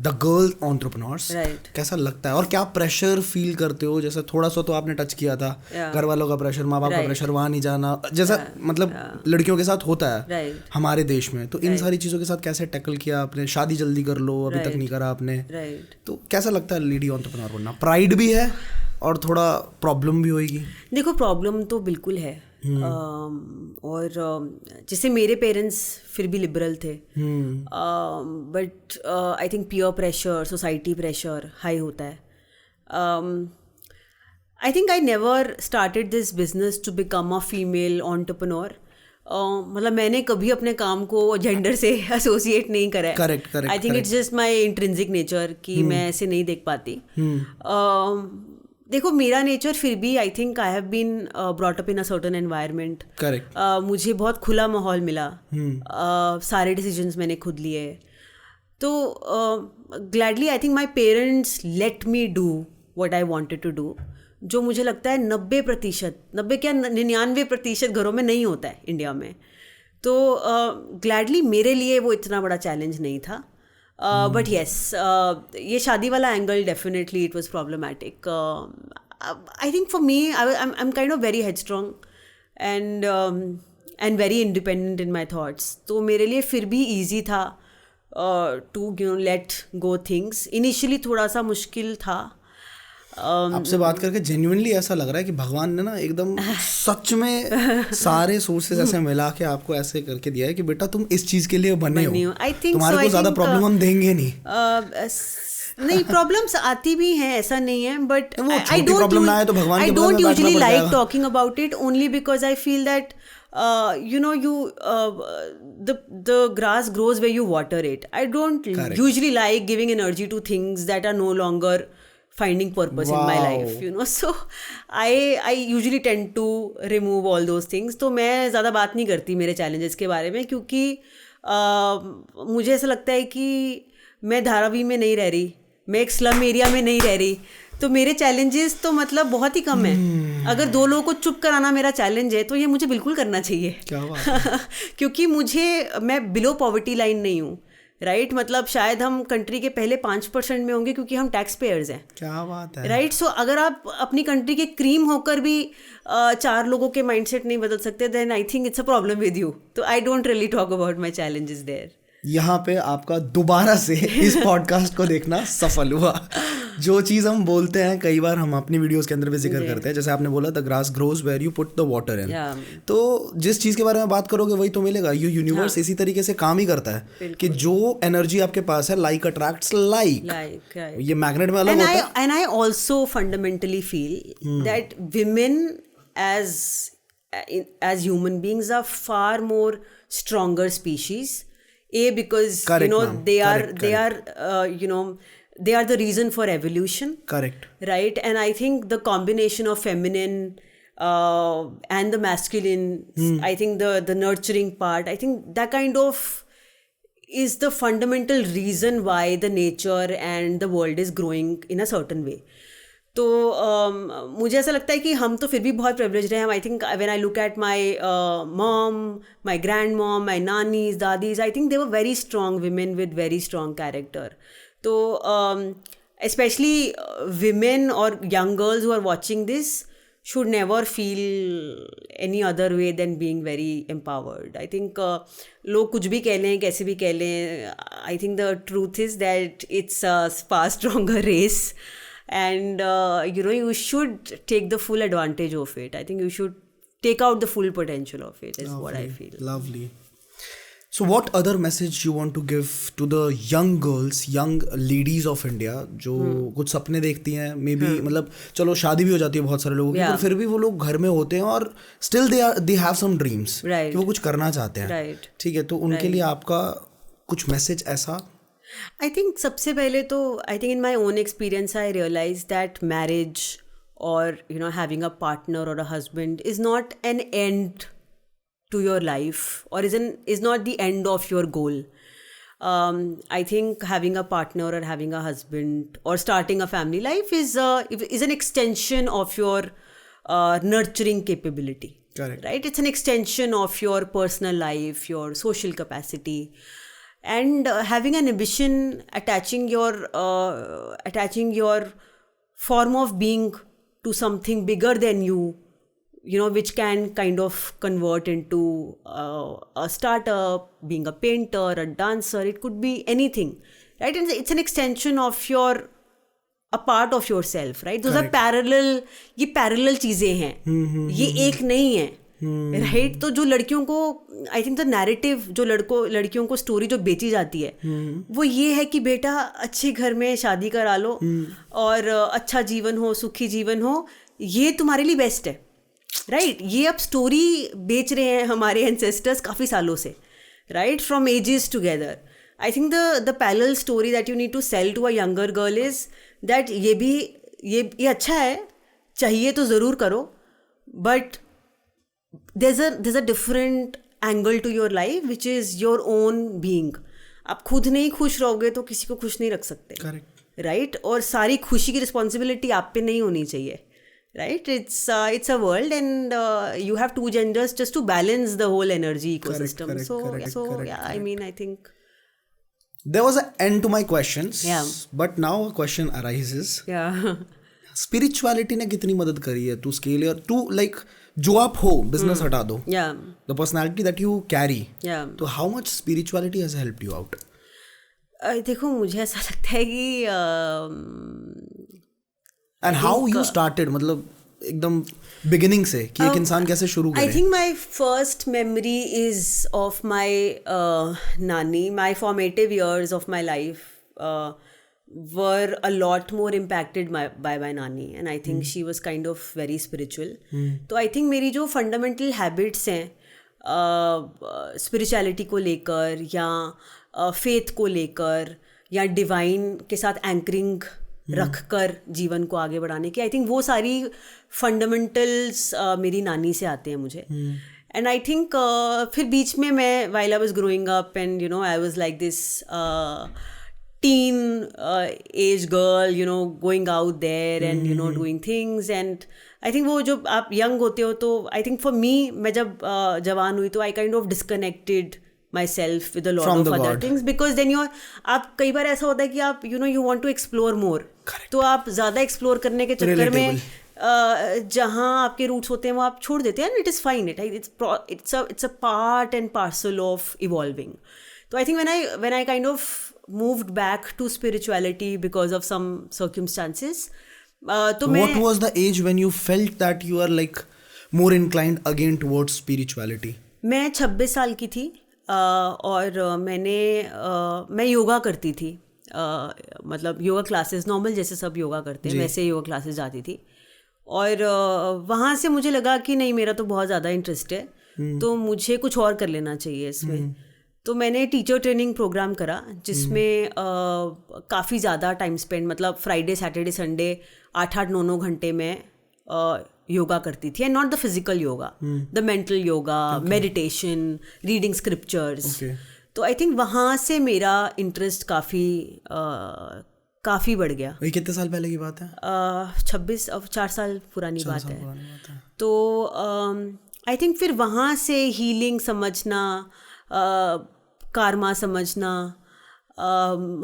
the girl entrepreneurs, right. कैसा लगता है और क्या प्रेशर फील करते हो? जैसे थोड़ा सा तो आपने टच किया था, घर वालों का प्रेशर, माँ बाप का प्रेशर, वहाँ नहीं जाना, जैसा मतलब लड़कियों के साथ होता है हमारे देश में। तो इन सारी चीज़ों के साथ कैसे टैकल किया आपने? शादी जल्दी कर लो, अभी तक नहीं करा आपने, तो कैसा लगता है लेडी एंटरप्रेन्योर बनना? प्राइड भी है और थोड़ा प्रॉब्लम भी होगी? देखो, प्रॉब्लम तो बिल्कुल है, और जैसे मेरे पेरेंट्स फिर भी लिबरल थे, but I think peer pressure, society pressure high होता है। I think I never started this business to become a female entrepreneur. मतलब मैंने कभी अपने काम को जेंडर से एसोसिएट नहीं करा है। Correct. I think it's just my intrinsic nature कि मैं ऐसे नहीं देख पाती। देखो, मेरा नेचर फिर भी I think I have been brought up in a certain environment. Correct. मुझे बहुत खुला माहौल मिला, सारे डिसीजंस मैंने खुद लिए, तो gladly I think my parents let me do what I wanted to do, जो मुझे लगता है 99% घरों में नहीं होता है इंडिया में। तो ग्लैडली मेरे लिए वो इतना बड़ा चैलेंज नहीं था। बट येस, ये शादी वाला angle definitely it was problematic. I think for me I am kind of very headstrong and very independent in my thoughts, तो मेरे लिए फिर भी ईजी था to let go things. Initially थोड़ा सा मुश्किल था, आपसे बात करके जेन्युइनली ऐसा लग रहा है कि भगवान ने ना एकदम सच में सारे सोर्सेज ऐसे मिला के आपको ऐसे करके दिया है कि बेटा तुम इस चीज के लिए बने हो, तुम्हारे को ज्यादा प्रॉब्लम हम देंगे नहीं। नहीं, प्रॉब्लम्स आती भी हैं, ऐसा नहीं है, but I don't usually like talking about it only because I feel that the grass grows where you water it. I don't usually like giving energy to things that are no longer finding purpose in my life, so I usually tend to remove all those things. तो मैं ज़्यादा बात नहीं करती मेरे challenges के बारे में, क्योंकि मुझे ऐसा लगता है कि मैं धारावी में नहीं रह रही, मैं एक स्लम एरिया में नहीं रह रही, तो मेरे चैलेंजेस तो मतलब बहुत ही कम है। अगर 2 लोगों को चुप कराना मेरा चैलेंज है तो ये मुझे बिल्कुल करना चाहिए। क्या बात है? क्योंकि मैं बिलो पॉवर्टी लाइन नहीं हूँ, राइट? मतलब शायद हम कंट्री के पहले 5% में होंगे क्योंकि हम टैक्स पेयर्स हैं। क्या बात है, राइट? सो अगर आप अपनी कंट्री के क्रीम होकर भी 4 लोगों के माइंडसेट नहीं बदल सकते, then I think it's a problem with you. तो I don't really talk about my challenges there. यहाँ पे आपका दोबारा से इस पॉडकास्ट को देखना सफल हुआ। जो चीज़ हम बोलते हैं कई बार हम अपनी वीडियोस के अंदर भी जिक्र करते हैं, जैसे आपने बोला the grass grows where you put the water in, तो जिस चीज़ के बारे में बात करोगे वही तो मिलेगा। ये यूनिवर्स इसी तरीके से काम ही करता है कि जो एनर्जी आपके पास है, लाइक अट्रैक्ट्स लाइक, ये मैग्नेट में अलग होता है। And I also fundamentally feel that women as human beings are far more stronger species. Because correct, they are they are the reason for evolution. Correct. Right? And I think the combination of feminine and the masculine, I think the nurturing part, I think that kind of is the fundamental reason why the nature and the world is growing in a certain way. तो मुझे ऐसा लगता है कि हम तो फिर भी बहुत प्रिविलेज्ड हैं। I think when I look at my mom, my grand mom, my नानीज, दादीज, I think they were very strong women with very strong character. तो स्पेशली विमेन और young girls who are watching this should never feel any other way than being very empowered. I think लोग कुछ भी कह लें, कैसे भी कह लें, I think the truth is that it's a far stronger race. And you should take the full advantage of it. I think you should take out the full potential of it, is what I feel. Lovely. So what other message you want to give to the young girls, young ladies of India जो कुछ सपने देखती हैं, may be मतलब चलो शादी भी हो जाती है बहुत सारे लोगों की, पर फिर भी वो लोग घर में होते हैं और still they have some dreams, कि वो कुछ करना चाहते हैं, ठीक है? तो उनके लिए आपका कुछ मैसेज ऐसा? I think सबसे पहले तो I think in my own experience I realized that marriage or having a partner or a husband is not an end to your life or is not the end of your goal. I think having a partner or having a husband or starting a family life is an extension of your nurturing capability. Correct. Right? It's an extension of your personal life, your social capacity. And having an ambition, attaching your form of being to something bigger than you, which can kind of convert into a startup, being a painter, a dancer, it could be anything, right? And it's an extension of a part of yourself, right? Those are parallel चीज़ें हैं, ये एक नहीं है। Right? तो जो लड़कियों को आई थिंक द नैरेटिव जो लड़कियों को स्टोरी जो बेची जाती है वो ये है कि बेटा अच्छे घर में शादी करा लो और अच्छा जीवन हो, सुखी जीवन हो, ये तुम्हारे लिए बेस्ट है। राइट? ये अब स्टोरी बेच रहे हैं हमारे एंसेस्टर्स काफ़ी सालों से, right? From ages together. I think the parallel story that you need to sell to a younger girl is that ये अच्छा है, चाहिए तो ज़रूर करो, but there's a different angle to your life which is your own being. आप खुद नहीं खुश रहोगे तो किसी को खुश नहीं रख सकते। Correct. Right? और सारी खुशी की रिस्पॉन्सिबिलिटी आप पे नहीं होनी चाहिए। Right? It's a world and you have 2 genders just to balance the whole energy ecosystem. Correct. I mean, I think there was an end to my questions. Yeah. But now a question arises. Yeah. Spirituality ने कितनी मदद करी है to scale your to like जो आप हो business हटा दो, the personality that you carry, तो how much spirituality has helped you out? देखो मुझे ऐसा लगता है कि एंड हाउ यू स्टार्टेड, मतलब एकदम बिगिनिंग से कि एक इंसान कैसे शुरू करे? I think my first memory is of my nani. My formative years of my life were a lot more impacted by my nani, and I think she was kind of very spiritual. तो I think मेरी जो fundamental habits हैं spirituality को लेकर या faith को लेकर या divine के साथ anchoring रख कर जीवन को आगे बढ़ाने की, आई थिंक वो सारी फंडामेंटल्स मेरी नानी से आते हैं मुझे. एंड आई थिंक फिर बीच में मैं while I was growing up and you know I was like this teen age girl, you know, going out there and you know doing things. And I think वो जब आप young होते हो तो आई थिंक फॉर मी, मैं जब जवान हुई तो आई kind of disconnected myself with a lot of other things, because then आप कई बार ऐसा होता है कि आप you want to explore more. तो आप ज़्यादा एक्सप्लोर करने के चक्कर में जहाँ आपके रूट्स होते हैं वो आप छोड़ देते हैं. And it is fine, it's a part and parcel of evolving. So I think when I kind of moved back to spirituality because of some circumstances, तो what was the age when you felt that you are like more inclined again towards spirituality? मैं 26 साल की थी और मैं योगा करती थी. मतलब योगा क्लासेस नॉर्मल जैसे सब योगा करते हैं वैसे योगा क्लासेस जाती थी. और वहाँ से मुझे लगा कि नहीं, मेरा तो बहुत ज़्यादा इंटरेस्ट है, तो मुझे कुछ और कर लेना चाहिए इसमें. तो मैंने टीचर ट्रेनिंग प्रोग्राम करा जिसमें काफ़ी ज़्यादा टाइम स्पेंड, मतलब फ्राइडे सैटरडे संडे 8-9 घंटे में योगा करती थी. And not the physical yoga, the mental yoga, meditation, reading scriptures. तो आई थिंक वहाँ से मेरा इंटरेस्ट काफ़ी बढ़ गया. ये कितने साल पहले की बात है? 26, अब 4 साल पुरानी बात है. तो आई थिंक फिर वहाँ से हीलिंग समझना, कार्मा समझना,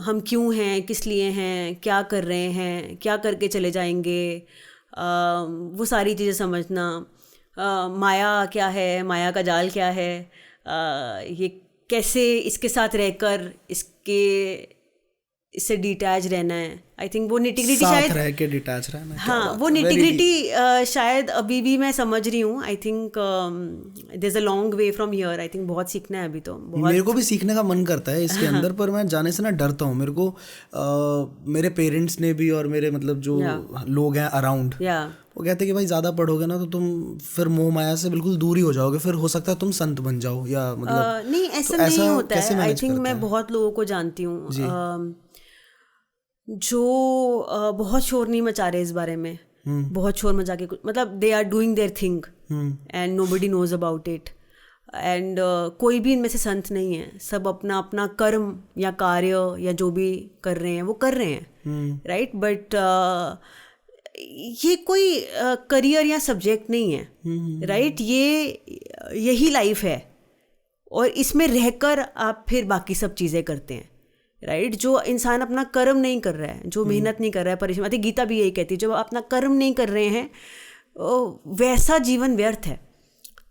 हम क्यों हैं, किस लिए हैं, क्या कर रहे हैं, क्या करके चले जाएंगे, वो सारी चीज़ें समझना, माया क्या है, माया का जाल क्या है, ये कैसे इसके साथ रहकर इससे डिटैच रहना है. आई थिंक वो निटिग्रिटी शायद रह के डिटैच रहना, हाँ वो निटिग्रिटी शायद अभी भी मैं समझ रही हूँ. I think there is a long way from here. I think बहुत सीखना है अभी तो. मेरे को भी सीखने का मन करता है इसके अंदर, पर मैं जाने से ना डरता हूँ. मेरे को मेरे पेरेंट्स ने भी और मेरे मतलब जो लोग हैं अराउंड, वो कहते हैं कि भाई ज़्यादा पढ़ोगे ना तो तुम फिर मोह माया से बिल्कुल दूर ही हो जाओगे, फिर हो सकता है तुम संत बन जाओ या मतलब नहीं ऐसा तो नहीं होता है. आई थिंक मैं बहुत लोगों को जानती हूँ जो बहुत शोर नहीं मचा रहे इस बारे में, बहुत शोर मचा के मतलब they are doing their thing and nobody knows about it. And कोई भी इनमें से संत नहीं है, सब अपना अपना कर्म या कार्य या जो भी कर रहे हैं वो कर रहे हैं, राइट. बट ये कोई करियर या सब्जेक्ट नहीं है, राइट. यही लाइफ है और इसमें रहकर आप फिर बाकी सब चीज़ें करते हैं, राइट. जो इंसान अपना कर्म नहीं कर रहा है, जो मेहनत नहीं कर रहा है, परिश्रम, आती गीता भी यही कहती है, जब अपना कर्म नहीं कर रहे हैं वैसा जीवन व्यर्थ है.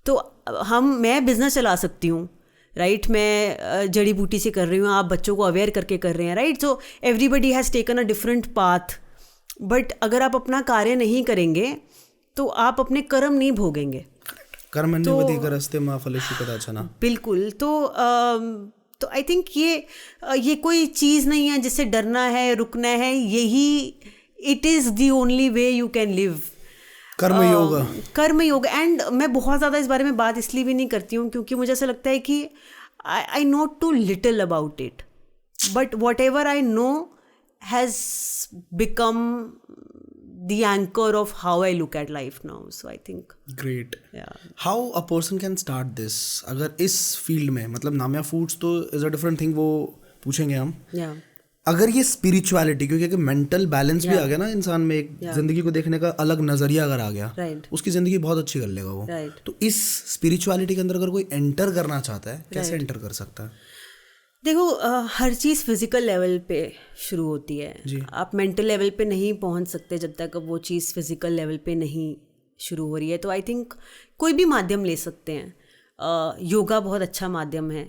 तो मैं बिजनेस चला सकती हूँ, राइट. मैं जड़ी बूटी से कर रही हूँ, आप बच्चों को अवेयर करके कर रहे हैं, right. So everybody has taken a different path. But अगर आप अपना कार्य नहीं करेंगे तो आप अपने कर्म नहीं भोगेंगे. बिल्कुल. तो आई थिंक ये कोई चीज़ नहीं है जिससे डरना है, रुकना है. यही it is the only way you can live. कर्म योग. एंड मैं बहुत ज़्यादा इस बारे में बात इसलिए भी नहीं करती हूँ क्योंकि मुझे ऐसा लगता है कि I know too little about it, but whatever I know has become the anchor of how I look at life now. So I think great. Yeah. How a person can start this? अगर इस field में, मतलब नामिया foods तो is a different thing, वो पूछेंगे हम. Yeah. अगर ये स्पिरिचुअलिटी, क्योंकि मेंटल बैलेंस भी आ गया ना इंसान में, एक जिंदगी को देखने का अलग नजरिया अगर आ गया, उसकी जिंदगी बहुत अच्छी कर लेगा वो. तो इस स्पिरिचुअलिटी के अंदर अगर कोई एंटर करना चाहता है, कैसे एंटर कर सकता है? देखो, हर चीज़ फिजिकल लेवल पे शुरू होती है. आप मेंटल लेवल पे नहीं पहुंच सकते जब तक वो चीज़ फिजिकल लेवल पे नहीं शुरू हो रही है. तो आई थिंक कोई भी माध्यम ले सकते हैं. योगा बहुत अच्छा माध्यम है.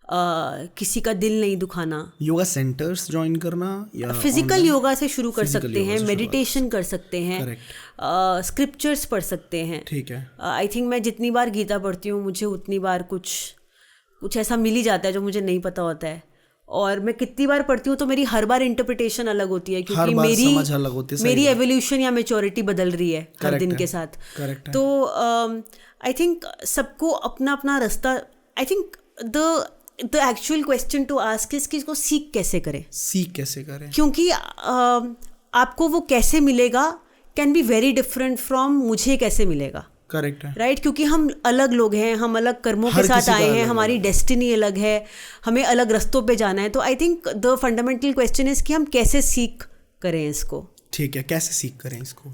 किसी का दिल नहीं दुखाना। योगा सेंटर्स ज्वाइन करना या फिजिकल योगा से शुरू कर Physical सकते yoga हैं, से मेडिटेशन कर सकते हैं, स्क्रिप्चर्स पढ़ सकते हैं। ठीक है। आई थिंक मैं जितनी बार गीता पढ़ती हूँ मुझे उतनी बार कुछ ऐसा मिल ही जाता है जो मुझे नहीं पता होता है। और मैं कितनी बार पढ़ती हूँ तो मेरी हर बार इंटरप्रिटेशन अलग होती है, क्योंकि मेरी एवोल्यूशन या मेच्योरिटी बदल रही है हर दिन के साथ। तो आई थिंक सबको अपना अपना रास्ता, I think the actual question to ask is कि इसको सीख कैसे करें, क्योंकि आपको वो कैसे मिलेगा can be very different from मुझे कैसे मिलेगा। करेक्ट है, राइट, क्योंकि हम अलग लोग हैं, हम अलग कर्मों के साथ आए हैं, हमारी डेस्टिनी अलग है, हमें अलग रास्तों पे जाना है। तो I think the fundamental question is कि हम कैसे सीख करें इसको। ठीक है, कैसे सीख करें इसको?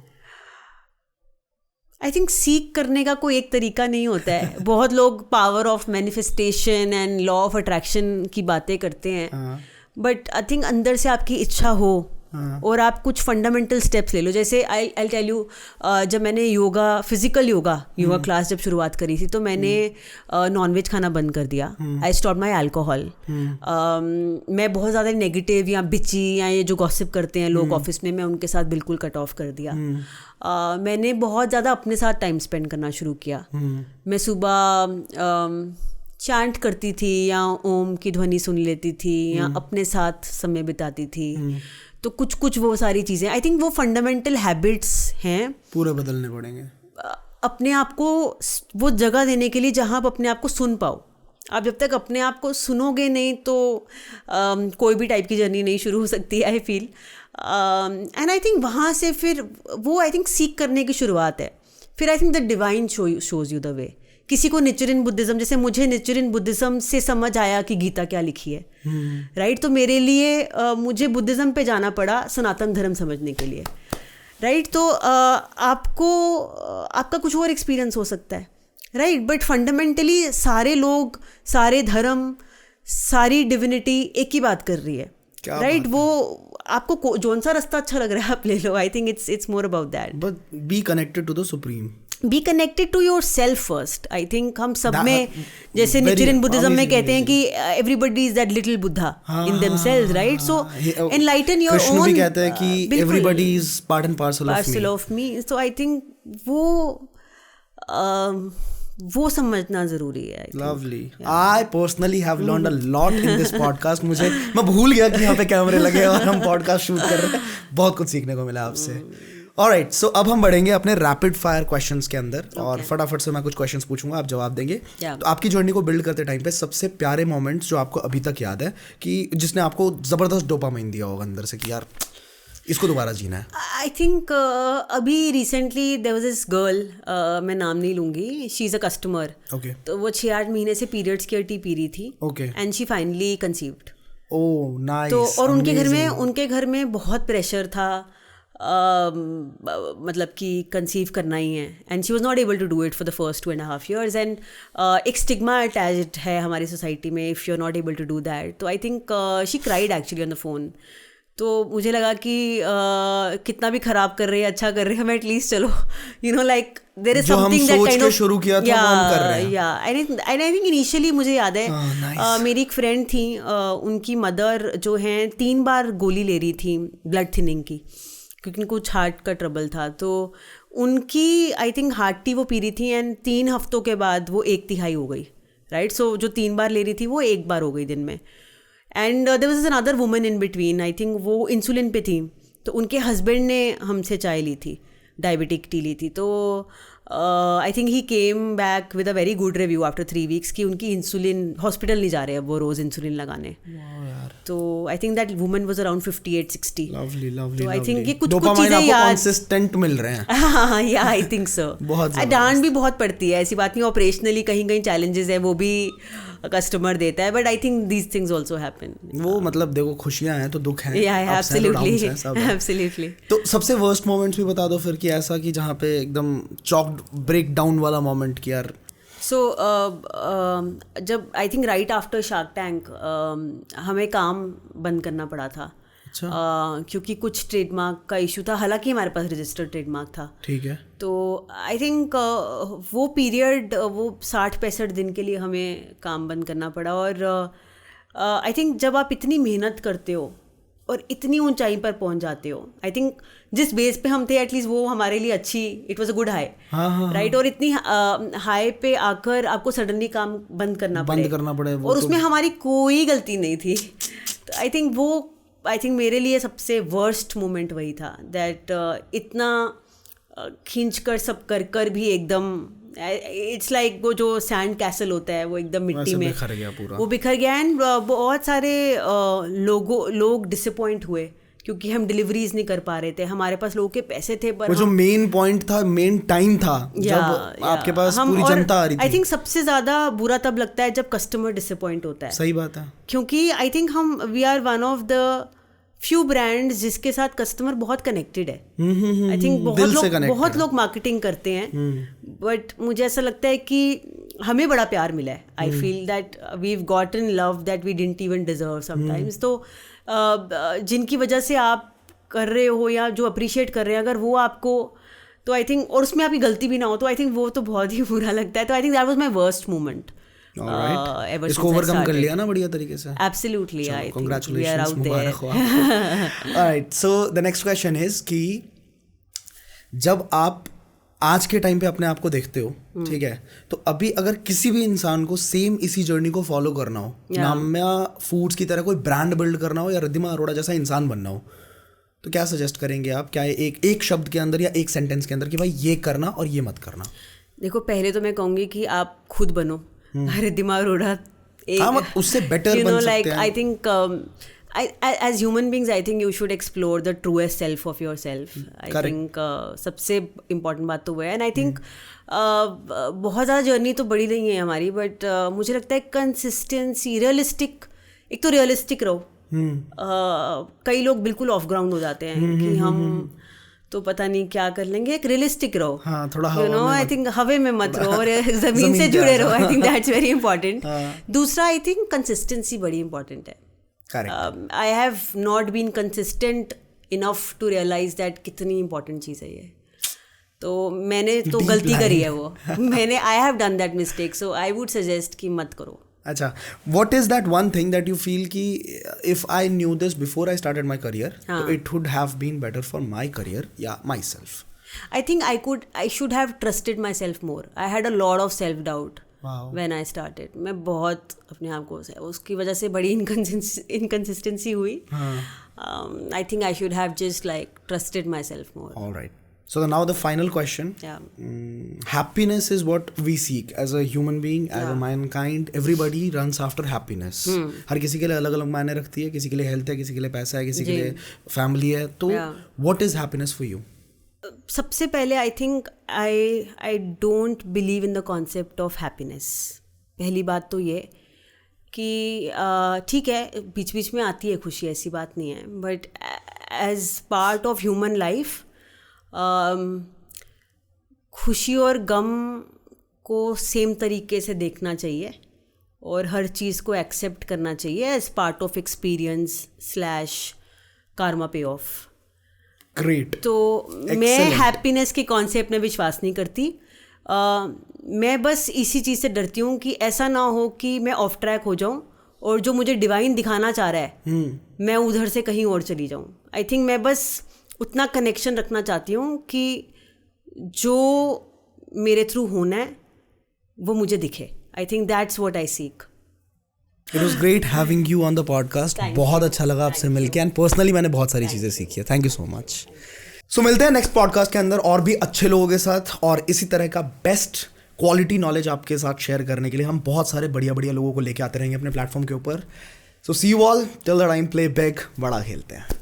आई थिंक सीख करने का कोई एक तरीका नहीं होता है। बहुत लोग power of manifestation and law of attraction की बातें करते हैं, बट आई थिंक अंदर से आपकी इच्छा हो और आप कुछ फंडामेंटल स्टेप्स ले लो। जैसे आई टेल यू, जब मैंने फिजिकल योगा क्लास जब शुरुआत करी थी तो मैंने नॉनवेज खाना बंद कर दिया। I stop my alcohol. मैं बहुत ज़्यादा नेगेटिव या बिची या ये जो गॉसिप करते हैं लोग ऑफिस में, मैं उनके साथ बिल्कुल कट ऑफ कर दिया। मैंने बहुत ज़्यादा अपने साथ टाइम स्पेंड करना शुरू किया। मैं सुबह चांट करती थी या ओम की ध्वनि सुन लेती थी या अपने साथ समय बिताती थी। तो कुछ वो सारी चीज़ें, आई थिंक वो फंडामेंटल हैबिट्स हैं, पूरे बदलने पड़ेंगे अपने आप को वो जगह देने के लिए जहाँ आप अपने आप को सुन पाओ। आप जब तक अपने आप को सुनोगे नहीं तो कोई भी टाइप की जर्नी नहीं शुरू हो सकती, I feel. And I think वहाँ से फिर वो आई थिंक सीख करने की शुरुआत है। फिर I think the divine shows you the way. किसी को निचरिन बुद्धिज़्म, जैसे मुझे निचरिन बुद्धिज़्म से समझ आया कि गीता क्या लिखी है, राइट। तो मेरे लिए मुझे बुद्धिज़्म पे जाना पड़ा सनातन धर्म समझने के लिए, राइट। तो आपका कुछ और एक्सपीरियंस हो सकता है, राइट, बट फंडामेंटली सारे लोग, सारे धर्म, सारी डिविनिटी एक ही बात कर रही है, राइट। वो आपको जौन सा रास्ता अच्छा लग रहा है आप ले लो। I think it's more about that. But be connected to the supreme, be connected to your self first. I think हम सब में, जैसे निचरिन बुद्धिज्म में कहते हैं कि everybody is that little Buddha in themselves, right. So enlighten your own. भी कहते हैं कि everybody is part and parcel of me. So I think वो समझना जरूरी है। Lovely. I personally have learned a lot in this podcast. मैं भूल गया कि यहाँ पे कैमरे लगे और हम पॉडकास्ट शूट कर रहे हैं। बहुत कुछ सीखने को मिला आपसे। ऑलराइट, सो अब हम बढ़ेंगे अपने रैपिड फायर क्वेश्चंस के अंदर। और फटाफट से मैं कुछ क्वेश्चंस पूछूंगा, आप जवाब देंगे। तो आपकी जर्नी को बिल्ड करते टाइम पे सबसे प्यारे मोमेंट्स जो आपको अभी तक याद है कि जिसने आपको जबरदस्त डोपामाइन दिया होगा अंदर से कि यार इसको दोबारा जीना है? आई थिंक अभी recently there was this girl, मैं नाम नहीं लूंगी, she is a customer. Okay. तो वो 6-8 महीने से पीरियड्स की टी पी रही थी। Okay. And she finally conceived. Oh nice. तो और उनके घर में बहुत प्रेशर था, मतलब कि कंसीव करना ही है। And she was not able to do it for the first 2.5 years। एंड एक स्टिग्मा अटैच्ड है हमारी सोसाइटी में, if you are not able to do that. तो I think she cried actually on the phone. तो मुझे लगा कि कितना भी खराब कर रहे हैं, अच्छा कर रहे हैं, हमें एटलीस्ट चलो like there is something that kind of शुरू किया था वो हम कर रहे हैं। या आई थिंक इनिशियली मुझे याद है मेरी एक फ्रेंड थी, उनकी मदर जो हैं 3 बार गोली ले रही थी ब्लड थिनिंग की, क्योंकि कुछ हार्ट का ट्रबल था। तो उनकी आई थिंक हार्ट टी वो पी रही थी एंड 3 हफ्तों के बाद वो 1/3 हो गई, राइट। सो जो 3 बार ले रही थी वो 1 बार हो गई दिन में। And there was another woman in between, I think वो इंसुलिन पे थी। तो उनके हस्बैंड ने हमसे चाय ली थी, डायबिटिक टी ली थी। तो I think he came back with a very good review after 3 weeks कि उनकी इंसुलिन, हॉस्पिटल नहीं जा रहे अब वो रोज़ इंसुलिन लगाने। तो I think that woman was around 58-60। Lovely lovely. तो आई थिंक ये कुछ चीज़ें याद कंसिस्टेंट मिल रहे हैं। हाँ, या आई थिंक सो। बहुत डांट भी बहुत पड़ती है, ऐसी बात नहीं। ऑपरेशनली कहीं चैलेंजेस है, वो भी कस्टमर देता है, but I think these things also happen. वो मतलब देखो, खुशियाँ हैं तो दुख हैं। एब्सोल्युटली। तो सबसे वर्स्ट मोमेंट्स भी बता दो फिर, कि ऐसा कि जहाँ पे एकदम चॉक्ड ब्रेक डाउन वाला मोमेंट कि यार। सो जब I think right after shark tank हमें काम बंद करना पड़ा था। क्योंकि कुछ ट्रेडमार्क का इशू था, हालांकि हमारे पास रजिस्टर्ड ट्रेडमार्क था। ठीक है। तो आई थिंक वो पीरियड, वो 60-65 दिन के लिए हमें काम बंद करना पड़ा। और आई थिंक जब आप इतनी मेहनत करते हो और इतनी ऊंचाई पर पहुंच जाते हो, आई थिंक जिस बेस पे हम थे एटलीस्ट वो हमारे लिए अच्छी, it was a good high, right. और इतनी हाई पे आकर आपको सडनली काम बंद करना पड़े और उसमें हमारी कोई गलती नहीं थी। तो आई थिंक मेरे लिए सबसे वर्स्ट मोमेंट वही था, दैट इतना खींच कर सब कर भी एकदम इट्स लाइक वो जो सैंड कैसल होता है वो एकदम मिट्टी में बिखर गया पूरा। वो बिखर गया। एंड बहुत सारे लोग डिसअपॉइंट हुए क्योंकि हम डिलीवरीज नहीं कर पा रहे थे, हमारे पास लोगों के पैसे थे पर वो जो मेन पॉइंट था, मेन टाइम था जब आपके पास पूरी जनता आ रही थी। आई थिंक सबसे ज्यादा बुरा तब लगता है जब कस्टमर डिसअपॉइंट होता है। सही बात है, क्योंकि I think we are one of the few brands जिसके साथ कस्टमर बहुत कनेक्टेड है। आई थिंक बहुत लोग मार्केटिंग करते हैं, बट मुझे ऐसा लगता है कि हमें बड़ा प्यार मिला है। I feel that we have gotten love that we didn't even deserve sometimes. तो जिनकी वजह से आप कर रहे हो या जो अप्रिशिएट कर रहे हैं, अगर वो आपको, तो आई थिंक, और उसमें आपकी गलती भी ना हो, तो आई थिंक वो तो बहुत ही बुरा लगता है। तो I think that was my worst moment. इसको ओवरकम कर लिया ना बढ़िया तरीके से। Absolutely, I think Congratulations, we are out मुबारक हो there. आपको। Alright, so the next question is कि जब आप आज के टाइम पे अपने आप को देखते हो, ठीक है, तो अभी अगर किसी भी इंसान को सेम इसी जर्नी को फॉलो करना हो, नाम्या फूड्स की तरह कोई ब्रांड बिल्ड करना हो या रिद्धिमा अरोड़ा जैसा इंसान बनना हो, तो क्या सजेस्ट करेंगे आप? क्या एक शब्द के अंदर या एक सेंटेंस के अंदर कि भाई ये करना और ये मत करना? देखो, पहले तो मैं कहूँगी कि आप खुद बनो रिद्धिमा अरोड़ा। उससे बेटर बन सकते हैं। I think as human beings, I think you should explore the truest self of yourself. I think सबसे important बात तो वो है। एंड आई थिंक बहुत ज़्यादा जर्नी तो बड़ी नहीं है हमारी, बट मुझे लगता है कंसिस्टेंसी, रियलिस्टिक, एक तो रियलिस्टिक रहो। कई लोग बिल्कुल ऑफ ग्राउंड हो जाते हैं कि हम तो पता नहीं क्या कर लेंगे। एक रियलिस्टिक रहो, हाँ, थोड़ा आई थिंक हवे में मत रहो और जमीन से जुड़े रहो। I think that's very important. दूसरा, आई थिंक कंसिस्टेंसी बड़ी इंपॉर्टेंट है। I have not been consistent enough to realize that कितनी important चीज़ है ये। तो मैंने तो गलती करी है वो I have done that mistake, so I would suggest कि मत करो। अच्छा, what is that one thing that you feel कि if I knew this before I started my career, it would have been better for my career या myself? I think I should have trusted myself more. I had a lot of self doubt. When I started, मैं बहुत अपने आप को, उसकी वजह से बड़ी inconsistency हुई। I think I should have just like trusted myself more. All right. So now the final question. Happiness is what we seek as a human being, as a mankind. Everybody runs after happiness. हर किसी के लिए अलग अलग मायने रखती है। किसी के लिए हेल्थ है, किसी के लिए पैसा है, किसी के लिए फैमिली है। तो what is happiness for you? सबसे पहले आई think I don't believe in the concept of happiness. पहली बात तो ये कि ठीक है, बीच बीच में आती है खुशी, ऐसी बात नहीं है, but as part of human life खुशी और गम को सेम तरीके से देखना चाहिए और हर चीज़ को एक्सेप्ट करना चाहिए as part of experience / karma pay off. Great. तो मैं हैप्पीनेस के कॉन्सेप्ट में विश्वास नहीं करती। मैं बस इसी चीज़ से डरती हूँ कि ऐसा ना हो कि मैं ऑफ ट्रैक हो जाऊँ और जो मुझे डिवाइन दिखाना चाह रहा है मैं उधर से कहीं और चली जाऊँ। आई थिंक मैं बस उतना कनेक्शन रखना चाहती हूँ कि जो मेरे थ्रू होना है वो मुझे दिखे। I think that's what I seek. It was great having you on the podcast. बहुत अच्छा लगा आपसे मिलके एंड पर्सनली मैंने बहुत सारी चीज़ें सीखी है। Thank you so much. So मिलते हैं नेक्स्ट पॉडकास्ट के अंदर और भी अच्छे लोगों के साथ और इसी तरह का बेस्ट क्वालिटी नॉलेज आपके साथ शेयर करने के लिए हम बहुत सारे बढ़िया बढ़िया लोगों को लेके आते रहेंगे अपने प्लेटफॉर्म के ऊपर। So see you all, till the time play big, बड़ा खेलते हैं।